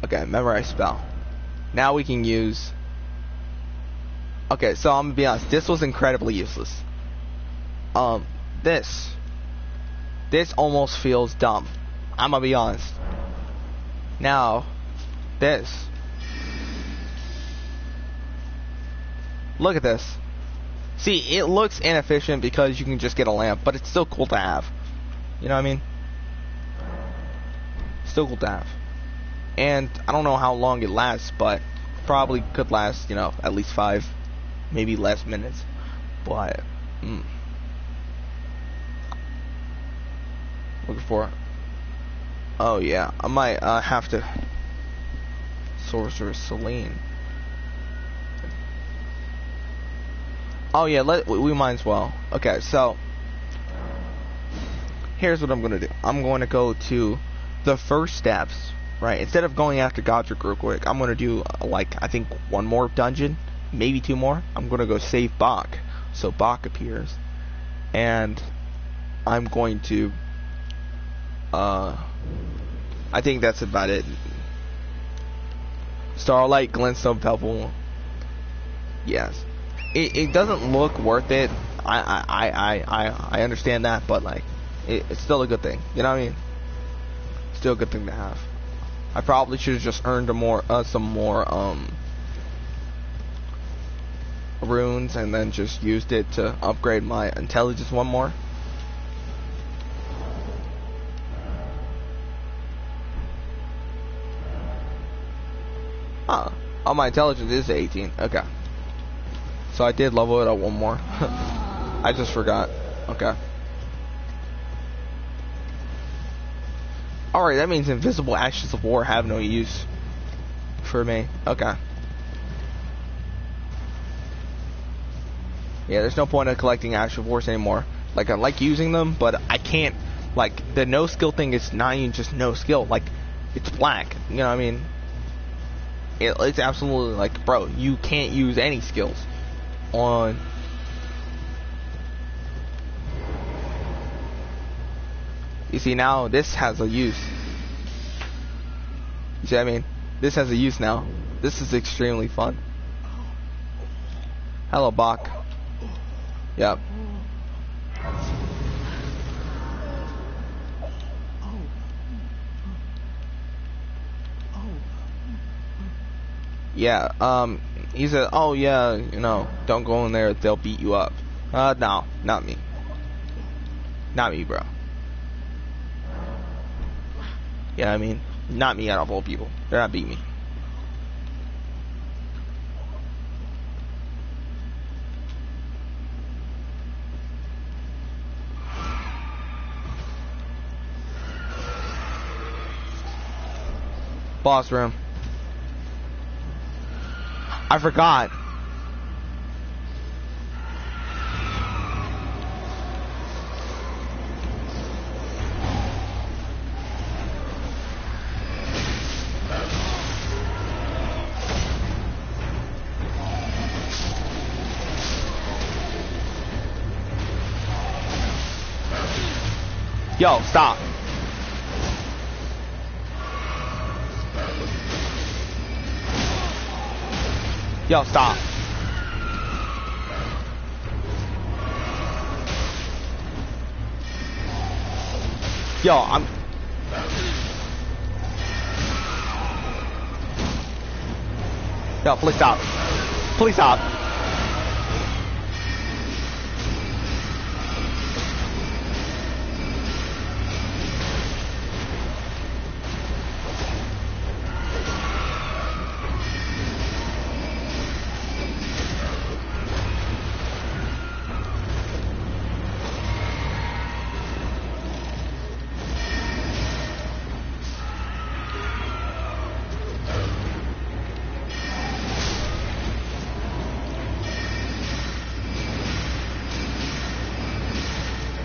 Okay, memorize spell. Now we can use... Okay, so I'm gonna be honest. This was incredibly useless. This almost feels dumb. I'm gonna be honest. Now, this. Look at this. See, it looks inefficient because you can just get a lamp, but it's still cool to have. You know what I mean? Still cool to have. And I don't know how long it lasts, but probably could last, you know, at least 5, maybe less minutes. But, looking for. Oh yeah, I might have to. Sorcerer Celine. Oh yeah, we might as well. Okay, so here's what I'm gonna do. I'm going to go to the first steps, right? Instead of going after Godric real quick, I'm gonna do like I think one more dungeon, maybe 2 more. I'm gonna go save Bach, so Bach appears, and I'm going to. I think that's about it. Starlight, Glintstone Pebble. Yes. It doesn't look worth it. I understand that, but like, it's still a good thing. You know what I mean? Still a good thing to have. I probably should have just earned some more runes and then just used it to upgrade my intelligence one more. Oh, my intelligence is 18. Okay. So I did level it up one more. I just forgot. Okay. Alright, that means invisible ashes of war have no use for me. Okay. Yeah, there's no point of collecting ashes of wars anymore. Like, I like using them, but I can't. Like, the no skill thing is not even just no skill. Like, it's black. You know what I mean? It's absolutely like, bro, you can't use any skills on. You see, now this has a use. You see what I mean? This has a use now. This is extremely fun. Hello, Bach. Yep. Yeah, he said, oh yeah, you know, don't go in there, they'll beat you up. No, not me. Not me, bro. Yeah, I mean, not me out of all people. They're not beating me. Boss room. I forgot. Yo, stop. Yo, stop. Yo, I'm... Yo, please stop. Please stop.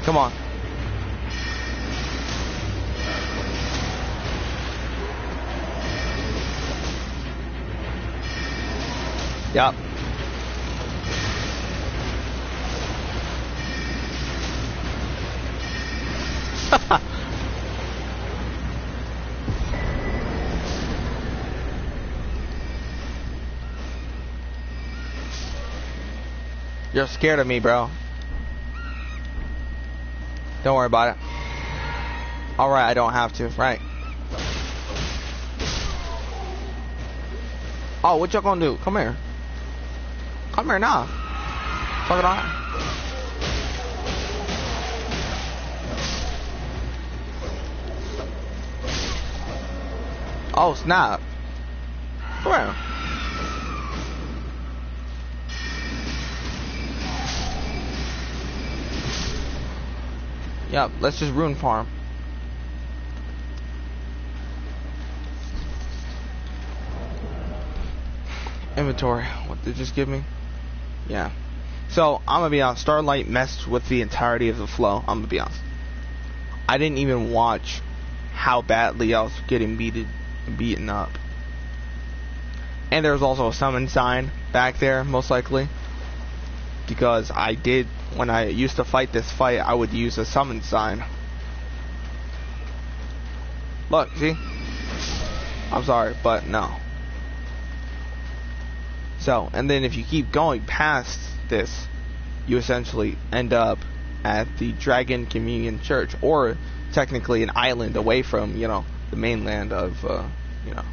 Come on. Yep. You're scared of me, bro. Don't worry about it. Alright, I don't have to, right. Oh, what y'all gonna do? Come here. Come here now. Fuck it on. Oh, snap. Come here. Yep, let's just ruin farm. Inventory. What did it just give me? Yeah. So, I'm gonna be honest. Starlight messed with the entirety of the flow. I'm gonna be honest. I didn't even watch how badly I was getting beaten up. And there was also a summon sign back there, most likely. Because I did, when I used to fight this fight, I would use a summon sign. Look, see? I'm sorry, but no. So, and then if you keep going past this, you essentially end up at the Dragon Communion Church, or technically an island away from, you know, the mainland of, you know.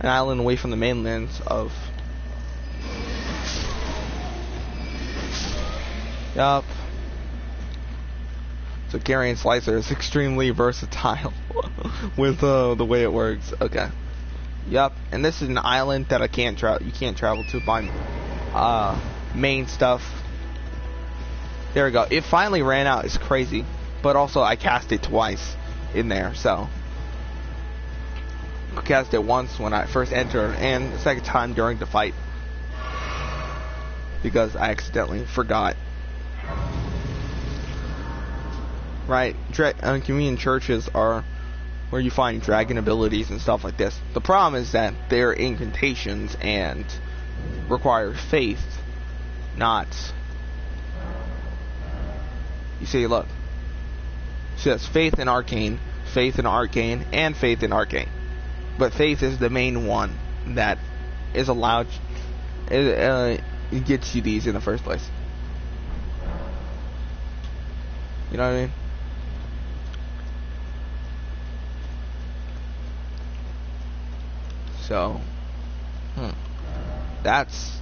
An island away from the mainlands of... Yup. So Garian Slicer is extremely versatile with the way it works. Okay. Yup. And this is an island that you can't travel to by main stuff. There we go. It finally ran out. It's crazy. But also I cast it twice in there, so I cast it once when I first entered and the second time during the fight because I accidentally forgot. Right, communion churches are where you find dragon abilities and stuff like this. The problem is that they're incantations and require faith, not... You see, look. See, that's faith in arcane, and faith in arcane. But faith is the main one that is allowed... It gets you these in the first place. You know what I mean? So, that's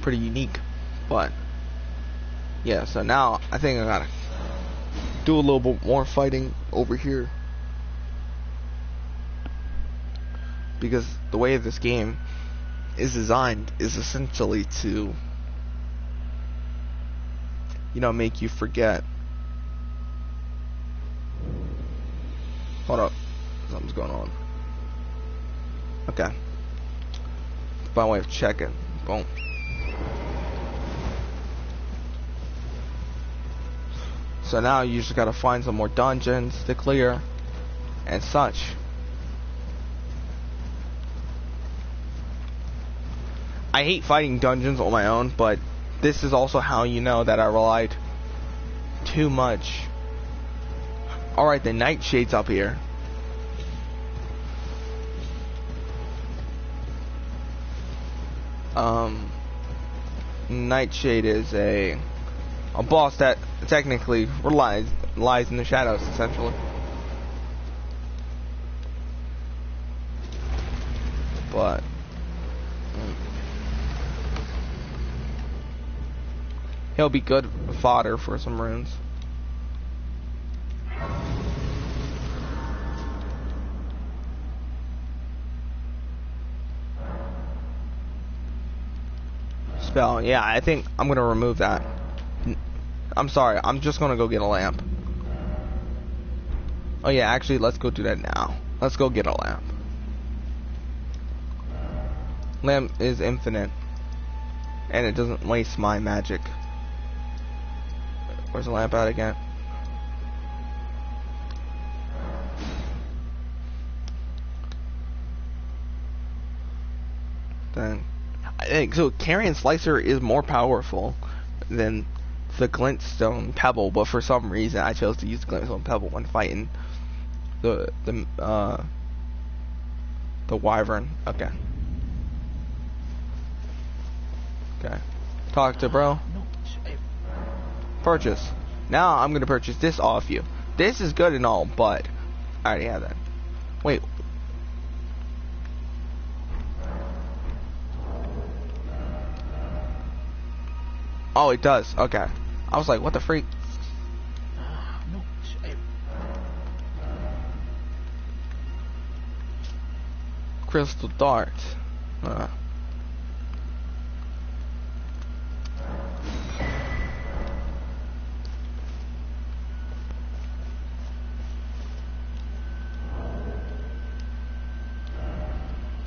pretty unique. But, yeah, so now I think I gotta do a little bit more fighting over here. Because the way this game is designed is essentially to, you know, make you forget. Hold up. Something's going on. Okay. By way of checking. Boom. So now you just gotta find some more dungeons to clear and such. I hate fighting dungeons on my own, but this is also how you know that I relied too much. Alright, the Nightshade's up here. Nightshade is a boss that technically lies in the shadows, essentially. But he'll be good fodder for some runes. Spell, yeah, I think I'm gonna remove that. I'm sorry, I'm just gonna go get a lamp. Oh yeah, actually, let's go do that now. Let's go get a lamp. Lamp is infinite, and it doesn't waste my magic. Where's the lamp at again? Then I think so. Carrion Slicer is more powerful than the Glintstone Pebble, but for some reason I chose to use the Glintstone Pebble when fighting the Wyvern. Okay. Okay. Talk to bro. Purchase. Now I'm gonna purchase this off you. This is good and all, but I already have that. Wait. Oh, it does. Okay. I was like, what the freak? Crystal Dart.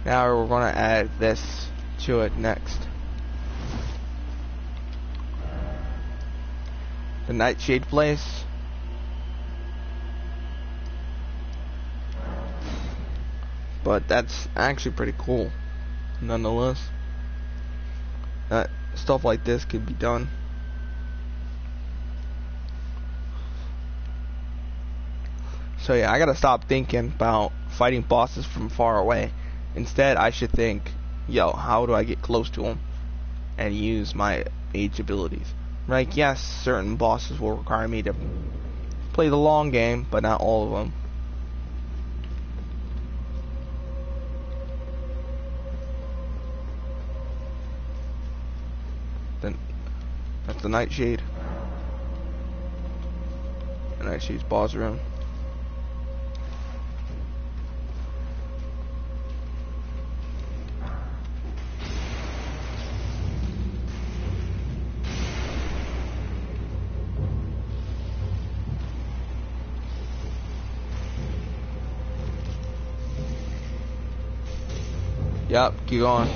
Now we're going to add this to it next. The Nightshade place. But that's actually pretty cool, nonetheless. That stuff like this could be done. So yeah, I gotta stop thinking about fighting bosses from far away. Instead, I should think, yo, how do I get close to them and use my mage abilities? Like, yes, certain bosses will require me to play the long game, but not all of them. Then that's the Nightshade. The Nightshade's boss room. Yep, keep going.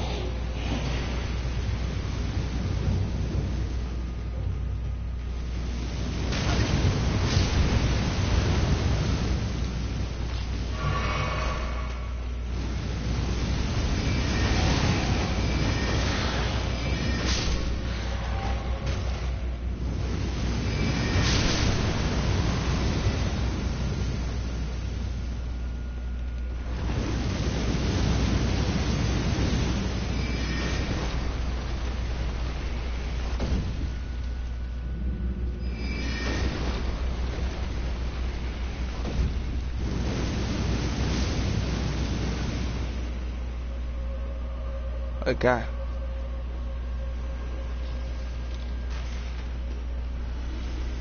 Okay.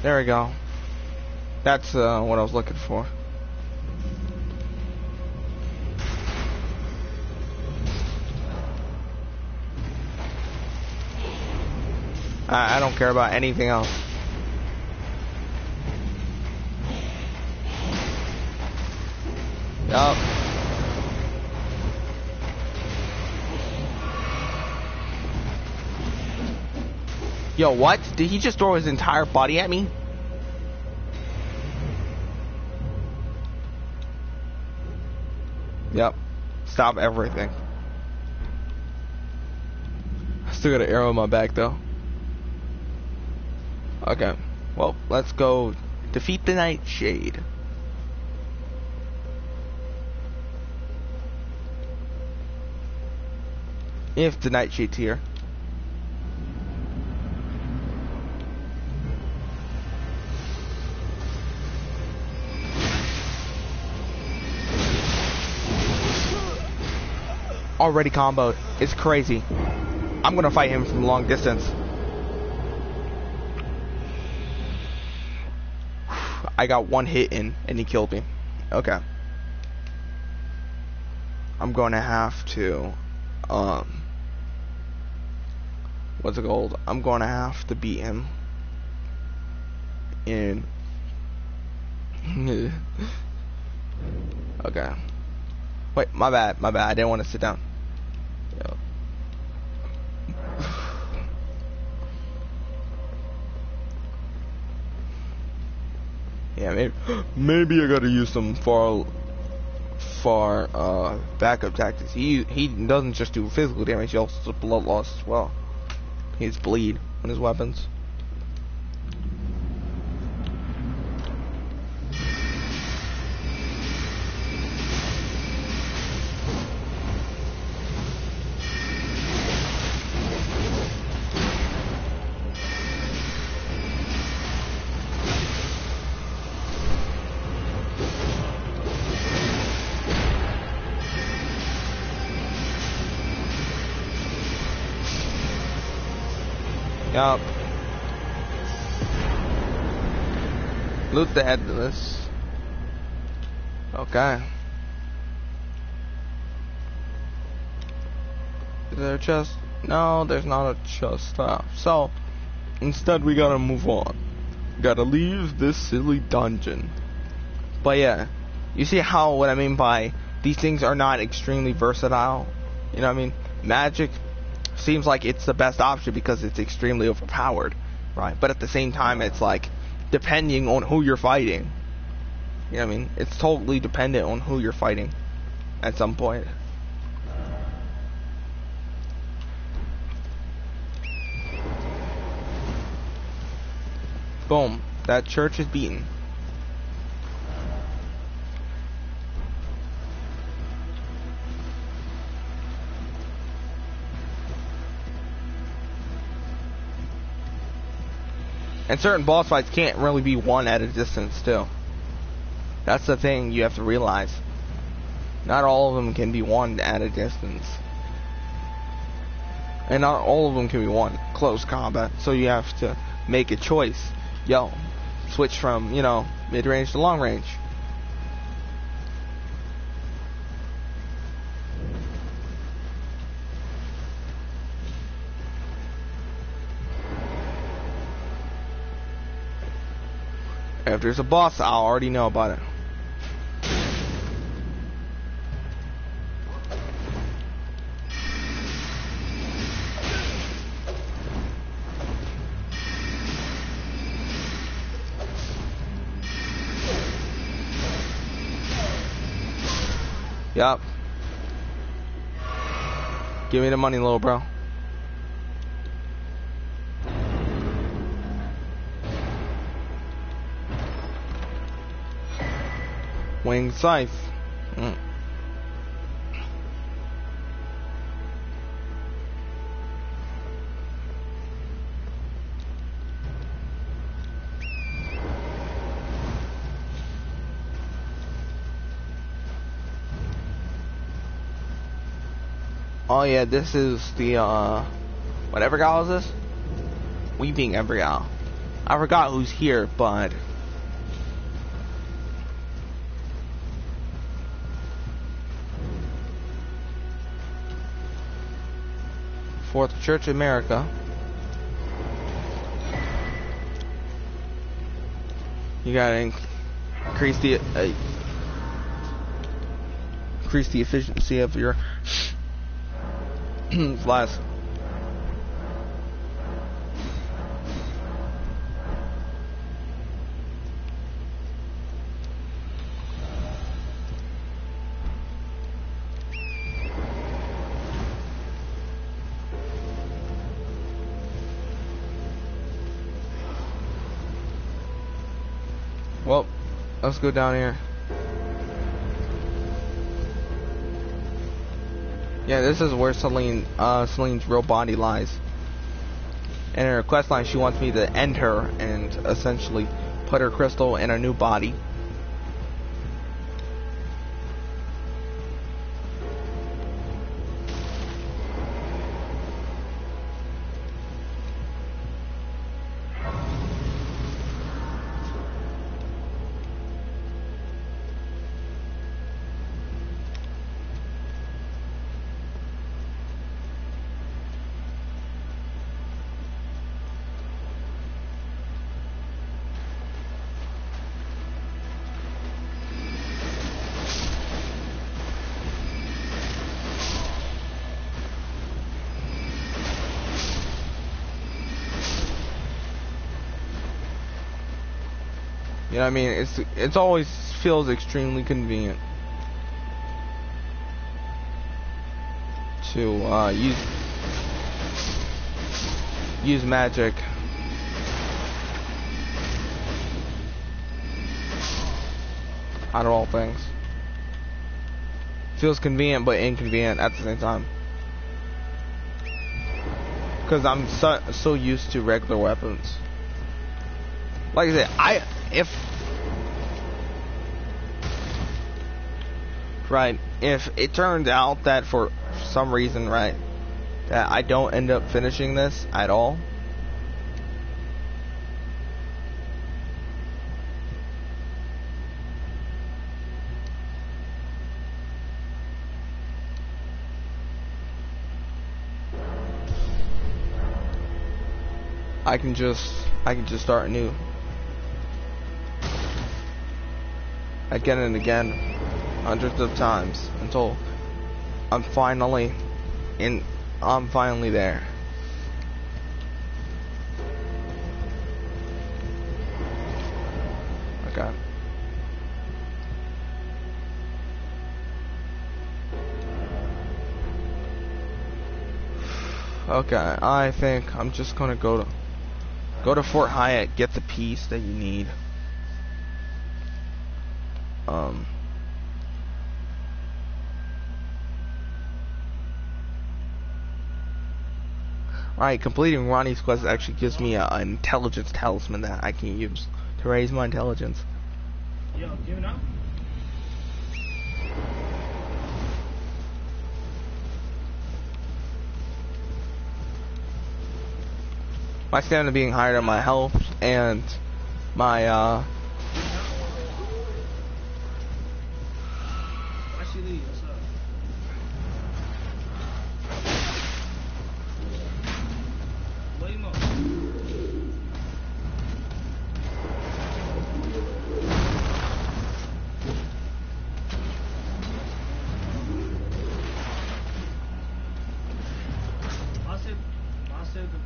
There we go. That's what I was looking for. I don't care about anything else. Yup. Yo, what? Did he just throw his entire body at me? Yep. Stop everything. I still got an arrow in my back though. Okay. Well, let's go defeat the Nightshade. If the Nightshade's here. Already comboed. It's crazy. I'm gonna fight him from long distance. I got one hit in and he killed me. Okay. I'm gonna have to what's it called? I'm gonna have to beat him in okay. Wait, my bad, I didn't want to sit down. Yo. Yeah, maybe I gotta use some far backup tactics. He doesn't just do physical damage, he also does blood loss as well. He's bleed on his weapons. Yup. Loot the head of this. Okay. Is there a chest? No, there's not a chest. So, instead we gotta move on. Gotta leave this silly dungeon. But yeah, you see how what I mean by these things are not extremely versatile? You know what I mean? Magic seems like it's the best option because it's extremely overpowered, right? But at the same time, it's like depending on who you're fighting. You know what I mean? It's totally dependent on who you're fighting at some point. Boom. That church is beaten. And certain boss fights can't really be won at a distance too. That's the thing you have to realize. Not all of them can be won at a distance. And not all of them can be won close combat. So you have to make a choice. Yo, switch from, you know, mid-range to long range. If there's a boss, I'll already know about it. Yup. Give me the money, little bro. Winged scythe. Oh yeah, this is the whatever gal is this? Weeping Evergal. I forgot who's here, but Fourth Church of America. You gotta increase the efficiency of your flask. Well, let's go down here. Yeah, this is where Celine's real body lies. And in her quest line, she wants me to end her and essentially put her crystal in a new body. You know what I mean? It's always feels extremely convenient to use magic. Out of all things. Feels convenient but inconvenient at the same time. Because I'm so used to regular weapons. Like I said, if it turns out that for some reason, right, that I don't end up finishing this at all, I can just start anew. Again and again, hundreds of times until I'm finally there. Okay. Okay, I think I'm just gonna go to Fort Hyatt, get the piece that you need. Alright, completing Ronnie's quest actually gives me an intelligence talisman that I can use to raise my intelligence. Yo, give it up. My stamina being higher than my health and my Why she leave? What's up? Wait more. I said the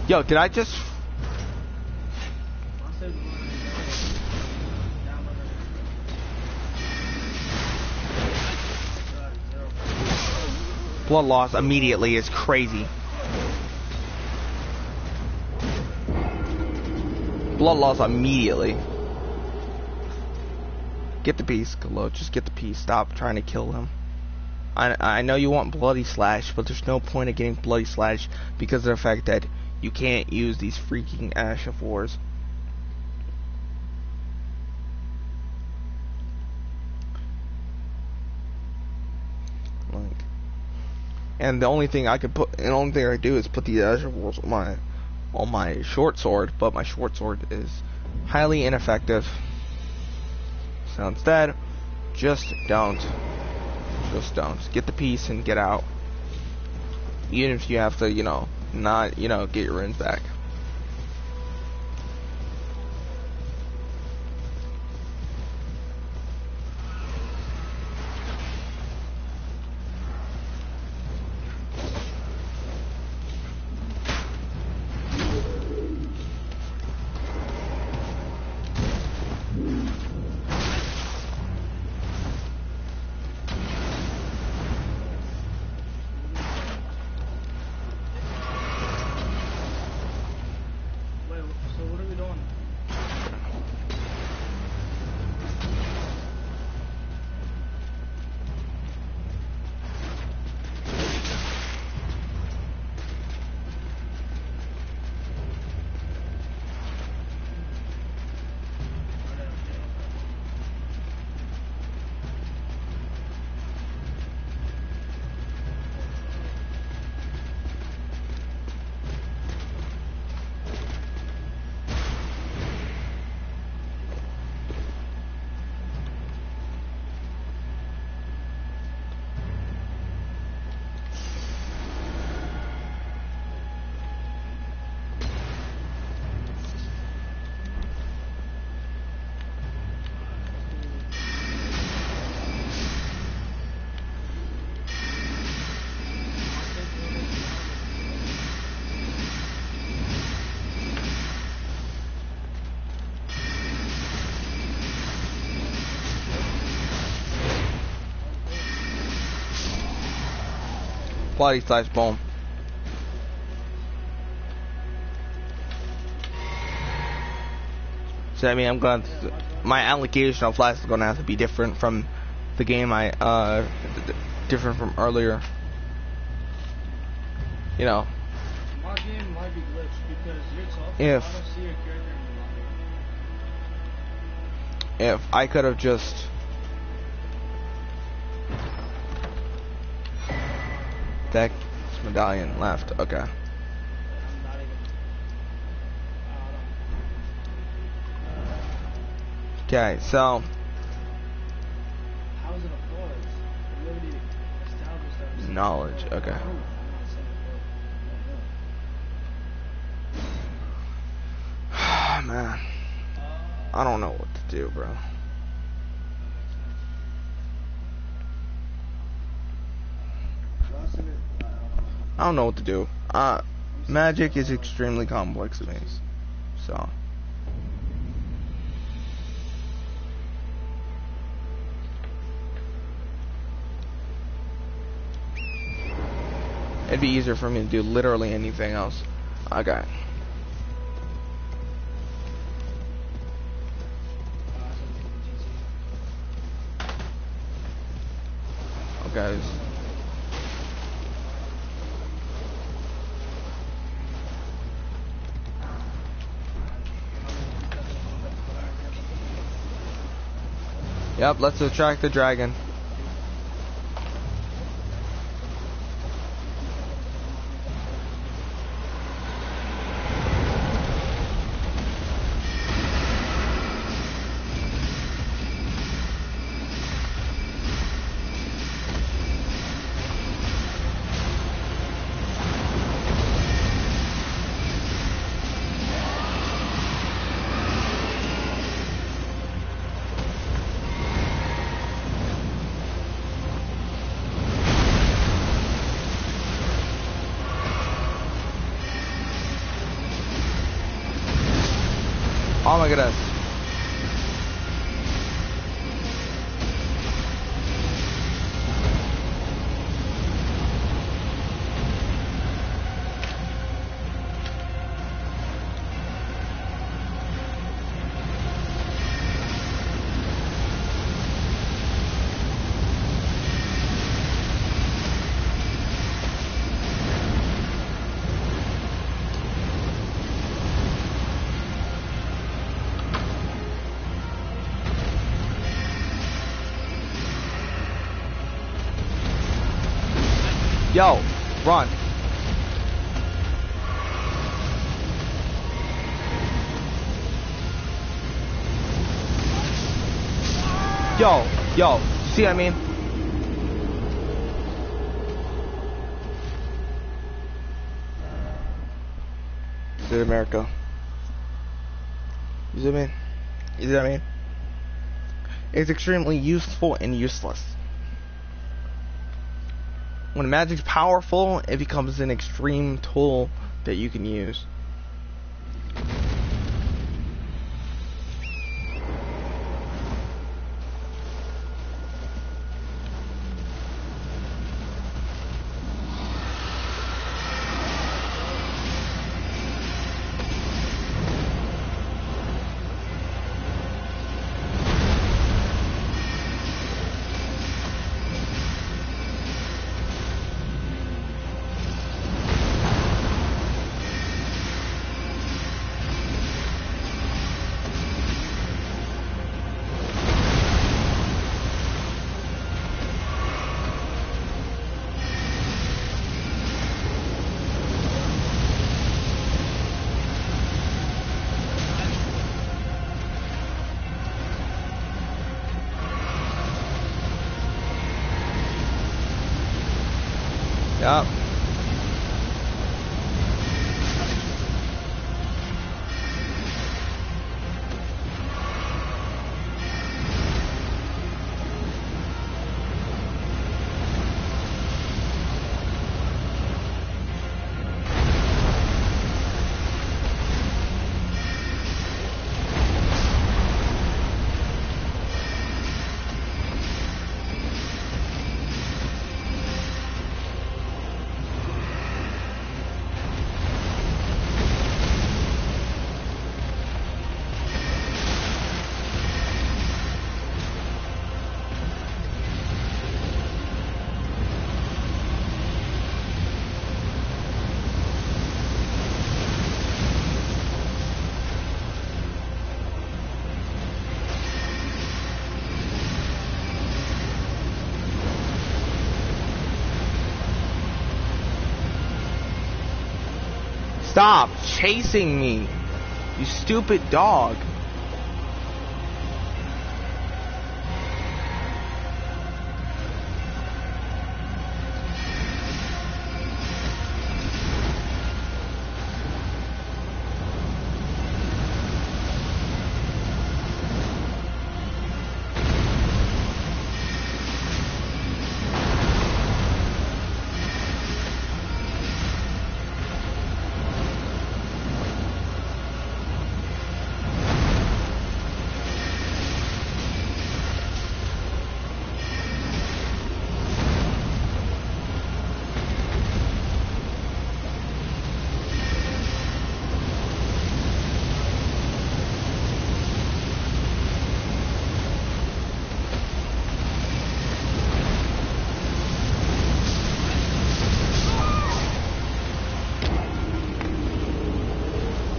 Yo, did I just blood loss immediately is crazy. Blood loss immediately. Get the piece, Kalo. Just get the piece. Stop trying to kill him. I know you want Bloody Slash, but there's no point of getting Bloody Slash because of the fact that you can't use these freaking Ash of Wars. and the only thing I could put, and the only thing I do is put the azure walls on my short sword, but my short sword is highly ineffective. So instead, just don't get the piece and get out. Even if you have to, not, get your runes back. Body size bomb. So I mean, my allocation of flash is gonna have to be different from the game different from earlier. My game might be glitched because you're talking. I don't see your character in the lobby. If I could have just. Deck medallion left. Okay. Okay, so. How is it a force? We already established that. Knowledge. Okay. Man, I don't know what to do, bro. I don't know what to do. Magic is extremely complex to me, so. It'd be easier for me to do literally anything else. Okay. Okay. Yep, let's attract the dragon. Oh my goodness. Yo, run. Yo, see what I mean? This is America. You see what I mean? You see what I mean? It's extremely useful and useless. When magic's powerful, it becomes an extreme tool that you can use. Yup. Stop chasing me, you stupid dog.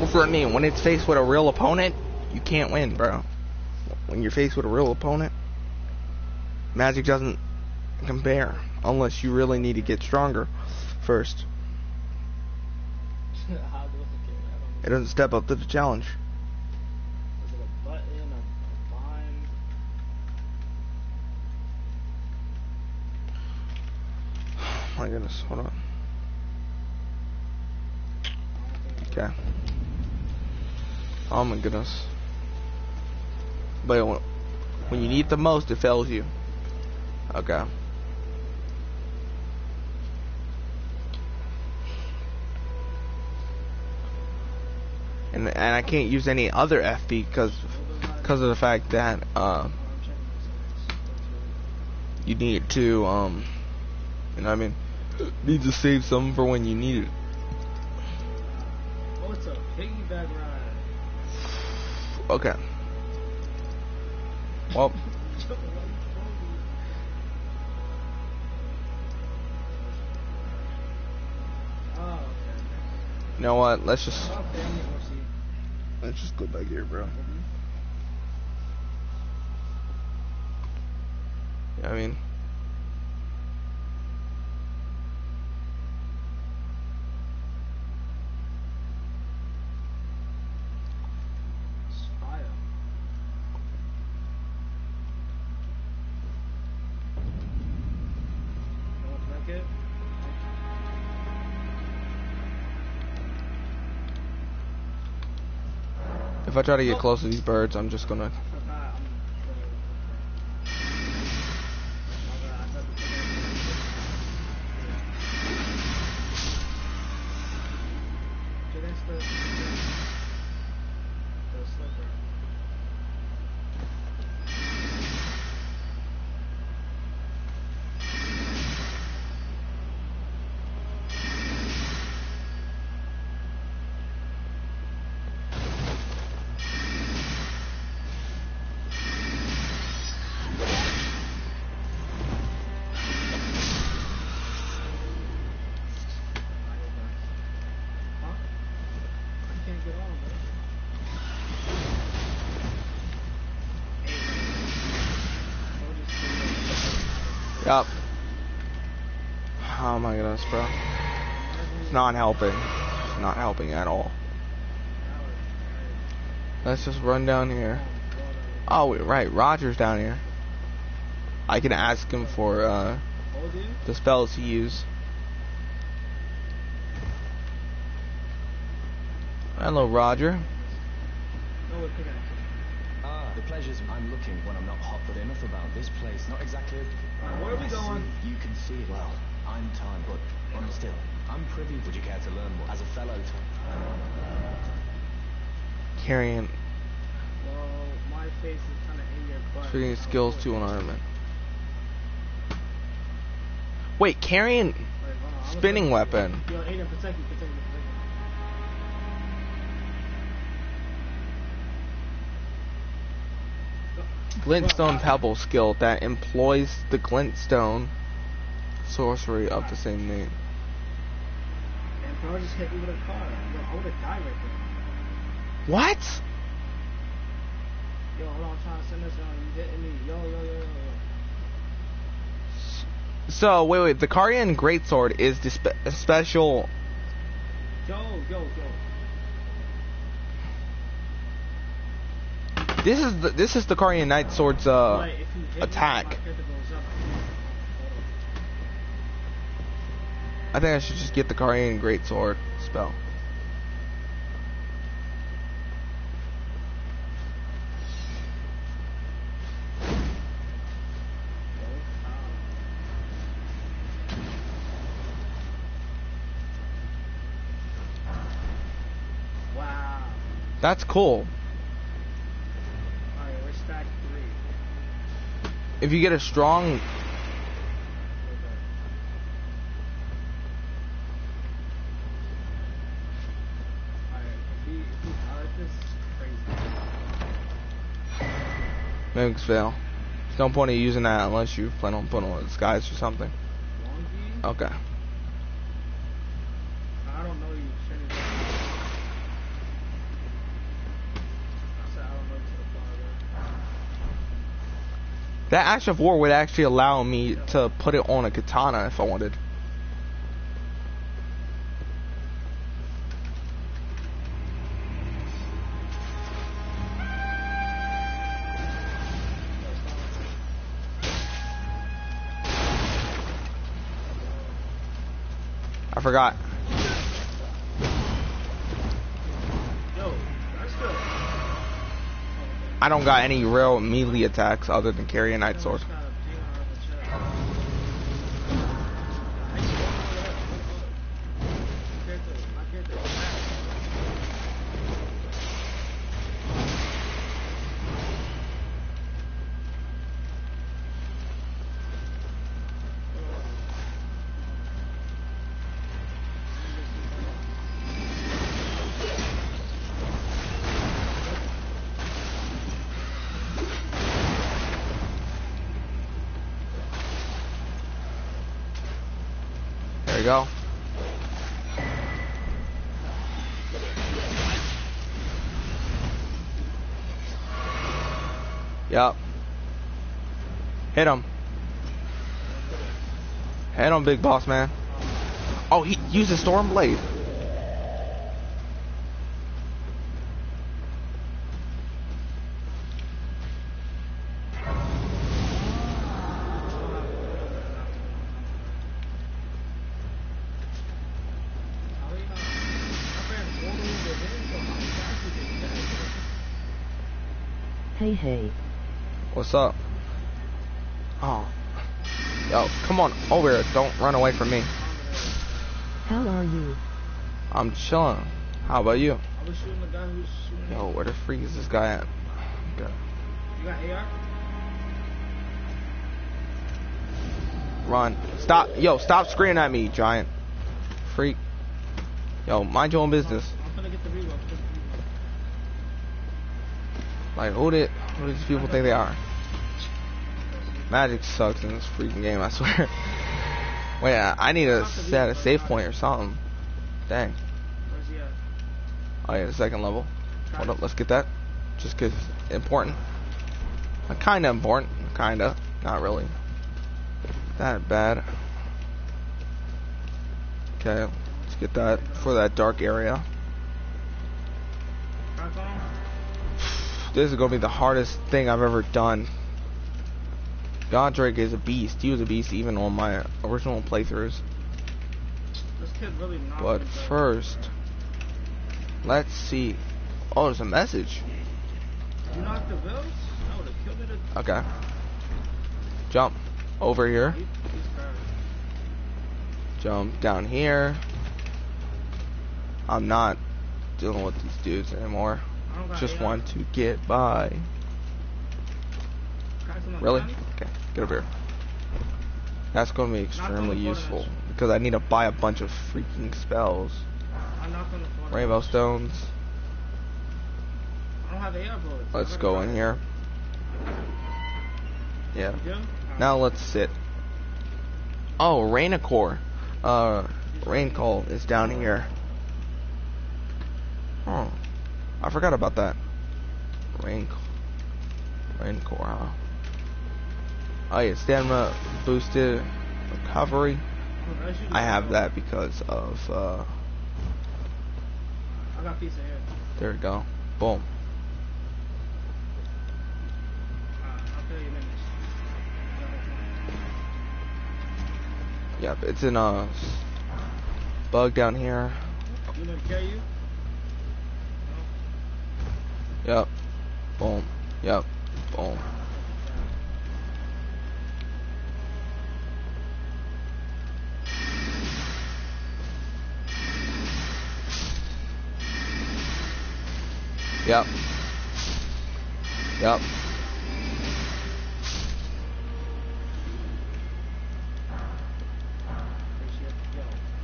What's that mean? When it's faced with a real opponent, you can't win, bro. When you're faced with a real opponent, magic doesn't compare unless you really need to get stronger first. How do I get it? I don't know. It doesn't step up to the challenge. Is it a button, a line? My goodness, hold on. Okay. Oh my goodness. But when you need it the most, it fails you. Okay. And I can't use any other FP because of the fact that you need to you know what I mean, need to save some for when you need it. Oh, it's a piggyback ride. Okay. Well, Oh, okay. you know what? Let's just Okay, go back here, bro. Yeah, I mean, If I try to get close to these birds, I'm just gonna. I forgot. The slipper. Huh? I can't get on, bro. Yup. Oh my goodness, bro. It's not helping. It's not helping at all. Let's just run down here. Oh, wait, right. Roger's down here. I can ask him for the spells he used. Hello, Roger. The pleasures I'm looking when I'm not hot but enough about this place. Not exactly. Where are we going? You can see it. Well, I'm time, but still, I'm privy. Would you care to learn more as a fellow? Carrying. Well, my face is kind of in your butt. Treating skills to an armament. Wait, carrying Wait, hold on, spinning weapon. Yo, Aiden, protect me. Glintstone pebble skill that employs the glintstone sorcery of the same name. And bro just hit me with a car. Yo, I would've died right there. What? Yo, hold on, I'm trying to send this on. You hitting me. Yo. So, wait, the Karian Greatsword is the special... Yo. This is the Karian Knight Sword's But if you hit me, attack. my character goes up. I think I should just get the Karian Greatsword spell. Wow. That's cool. Alright, we're stack 3. If you get a strong... Alright, if we pilot this, crazy. Mimics fail. There's no point in using that unless you plan on putting on disguise or something. Okay. I don't know you. Shouldn't. I said I don't know you to the father. That Ash of War would actually allow me to put it on a katana if I wanted. I forgot. Yo, that's good. I don't got any real melee attacks other than carry a Knight Sword. There you go. Yup. Hit him. Hit him, big boss man. Oh, he used a storm blade. Hey. What's up? Oh. Yo, come on over here. Don't run away from me. How are you? I'm chilling. How about you? I was shooting the guy who's shooting. Yo, where the freak is this guy at? Okay. You got AR? Run. Stop. Yo, stop screaming at me, giant. Freak. Yo, mind your own business. I'm gonna get the reload. Like, who do these people think they are? Magic sucks in this freaking game, I swear. Wait, I need to set a save point or something. Dang. Where's he at? Oh yeah, the second level. Hold up, let's get that. Just 'cause important. Kinda important. Kinda. Not really. That bad. Okay, let's get that for that dark area. Crack on? This is gonna be the hardest thing I've ever done. Godric is a beast. He was a beast even on my original playthroughs. This kid really not. But first, let's see. Oh, there's a message. You knocked the bills? I would've killed me to. Okay. Jump over here. He's bad. Jump down here. I'm not dealing with these dudes anymore. I don't got Just AR. want to get by. Crack him up, Really? Johnny. Okay, get over here. That's going to be Knock on extremely the useful corner. because I need to buy a bunch of freaking spells. I knocked on the corner. Rainbow stones. I don't have AR bullets. Let's I gotta go buy in it. here. Yeah. You do? Now let's sit. Oh, Rainicore. Rain Call is down here. Oh, I forgot about that. Raincore, huh? Oh yeah, stamina boosted recovery. I have that because of I got pizza here. there we go. Boom. I'll pay you minutes. Yep, it's in a bug down here. You didn't carry you? Yep. Boom. Yep. Boom. Yep. Yep.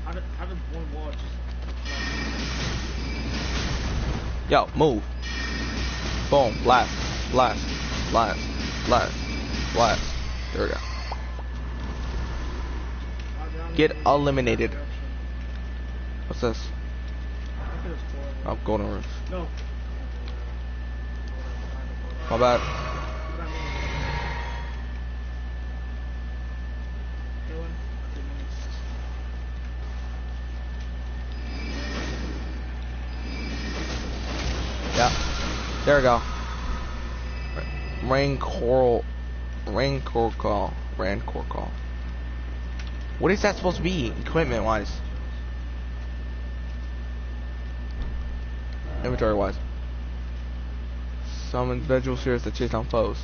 How did one wall just... Yo, move. Boom. Blast. Blast. Blast. Blast. Blast. There we go. Get eliminated. What's this? Oh, golden roof. No. My bad. Yeah. There we go. Rain core call. What is that supposed to be, equipment wise? Inventory wise. Summon visual spheres to chase down foes.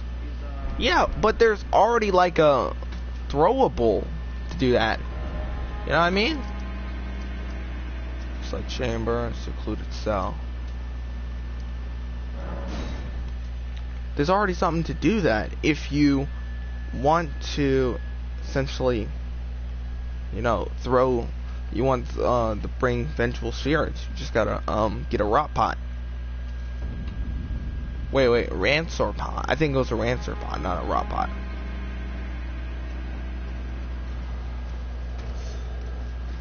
Yeah, but there's already like a throwable to do that. You know what I mean? It's like chamber, secluded cell. There's already something to do that if you want to essentially, you know, throw. You want to bring vengeful spirits. You just gotta get a rot pot. Wait, Rancer pot. I think it was a Rancer pot, not a rot pot.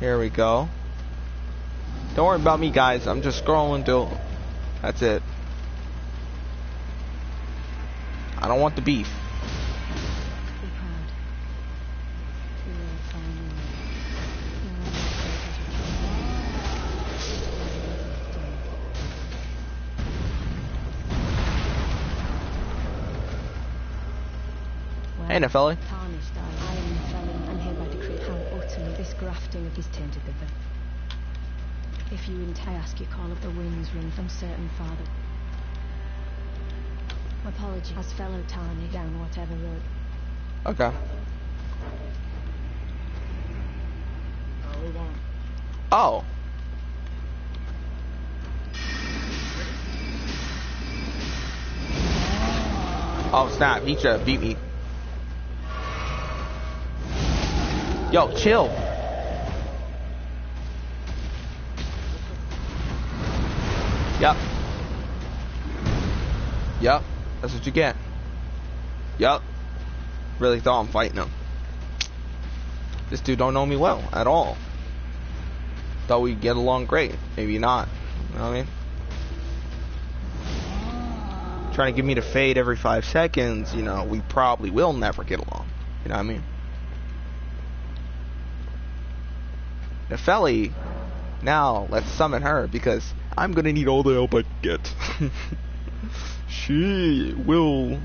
Here we go. Don't worry about me, guys. I'm just scrolling through. That's it. I don't want the beef. Be proud. You will find me. Hey, Nepheli. Tarnished I am Nepheli, and hereby decree how utterly this grafting of his tainted the veil. If you in ask you call up the wings ring from certain father. Apologies. As fellow Tani down whatever road. Okay. We're going. Oh. Oh snap, he just beat me. Yo, chill. Yep. Yep. That's what you get. Yep. Really thought I'm fighting him. This dude don't know me well at all. Thought we'd get along great. Maybe not. You know what I mean? Trying to give me the fade every 5 seconds, you know, we probably will never get along. You know what I mean? Nefeli, now let's summon her because I'm gonna need all the help I can get. She will.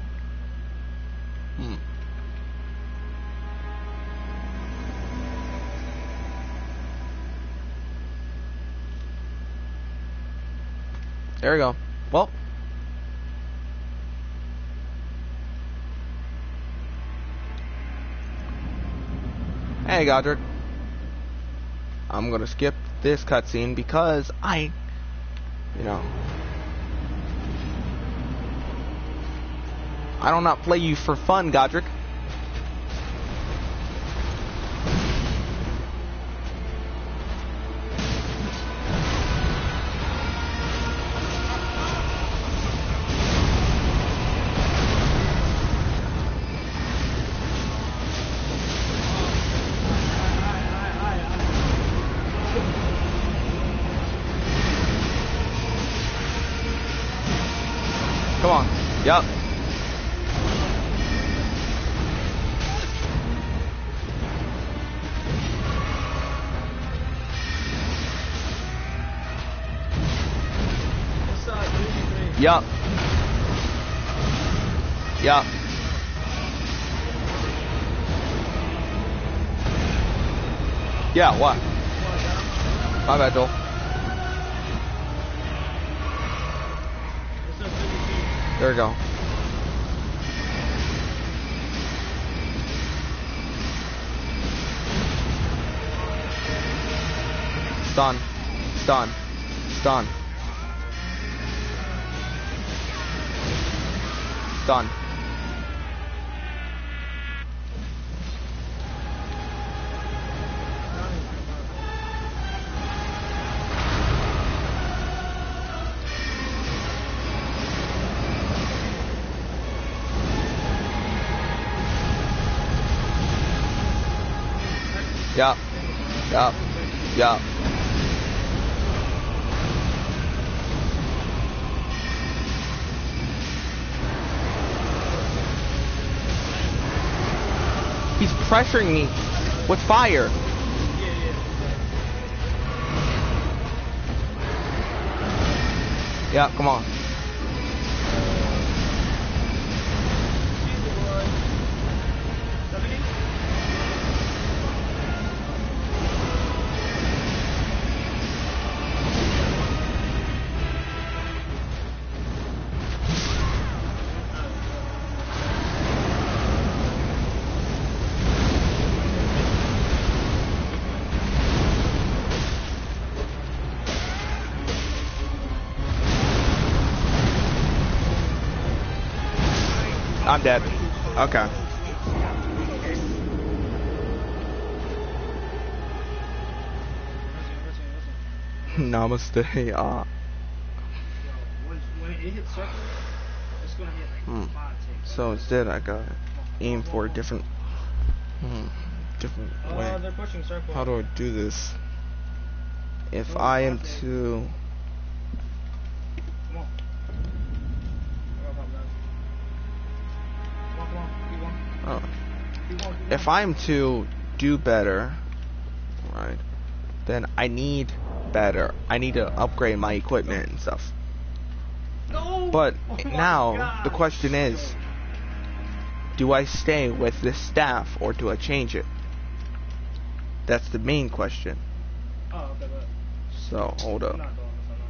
There we go. Well. Hey, Godric. I'm gonna skip this cutscene because I don't not play you for fun, Godric. Come on. Yup. Yup. Yup. Yeah, what? My bad, Joel. There we go. Stun. Stun. Stun. Stun. Yup. Yup. Yup. He's pressuring me with fire. Yeah, come on. I'm dead. Okay. Namaste. When it hits circle, it's gonna hit like 5 ticks. So instead, I got aim for a different way. They're pushing circle. How do I do this? If I am to Come on. Oh. If I'm to do better, right, then I need better. I need to upgrade my equipment and stuff. No! But Oh now God. the question is, do I stay with this staff or do I change it? That's the main question. Oh, okay, but So hold up. I'm not doing this, I'm not.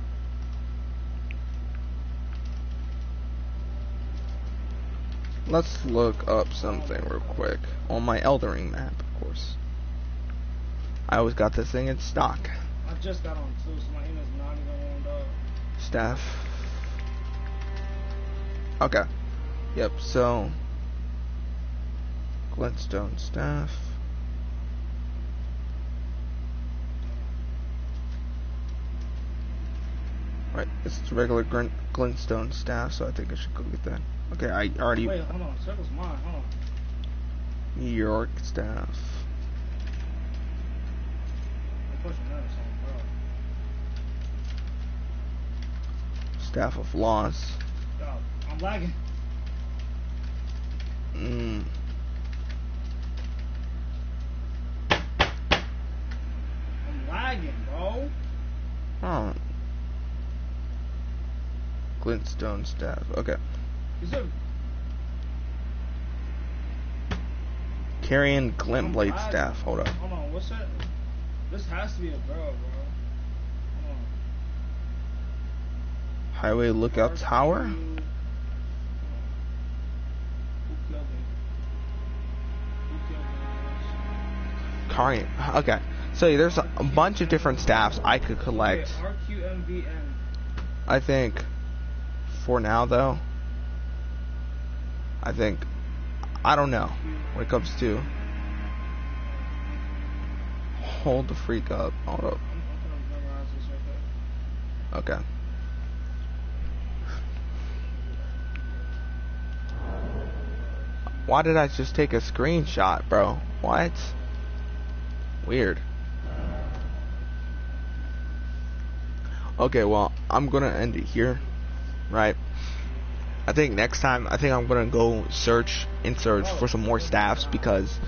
let's look up something real quick on my Elden Ring map, of course. I always got this thing in stock. I just got on too, so my email's not even warmed up. Staff. Okay. Yep, so glintstone staff. Right, it's the regular glintstone staff, so I think I should go get that. Okay, I already. Wait, hold on. Circle's mine. Hold on. New York staff. I'm pushing that or something, bro. Staff of Loss. Yo, I'm lagging. I'm lagging, bro. Oh. Glintstone staff. Okay. Is it? Carrying glintblade staff. Hold up. Hold on. What's that? This has to be a girl, bro. Hold on. Highway Lookout Tower. Who killed me? Carrying. Okay. So there's a bunch of different staffs I could collect. RQMVN. I think. For now, though. I think. I don't know. When it comes to. Hold the freak up. Hold up. Okay. Why did I just take a screenshot, bro? What? Weird. Okay, well, I'm gonna end it here. Right? I think next time, I'm gonna go search for some more staffs because,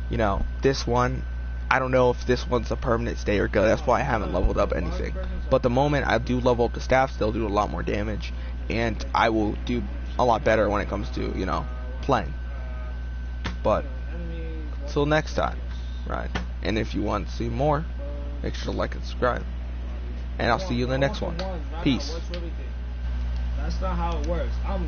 you know, this one, I don't know if this one's a permanent stay or go. That's why I haven't leveled up anything. But the moment I do level up the staffs, they'll do a lot more damage, and I will do a lot better when it comes to, you know, playing. But till next time, right? And if you want to see more, make sure to like and subscribe. And I'll see you in the next one. Peace. That's not how it works. I'm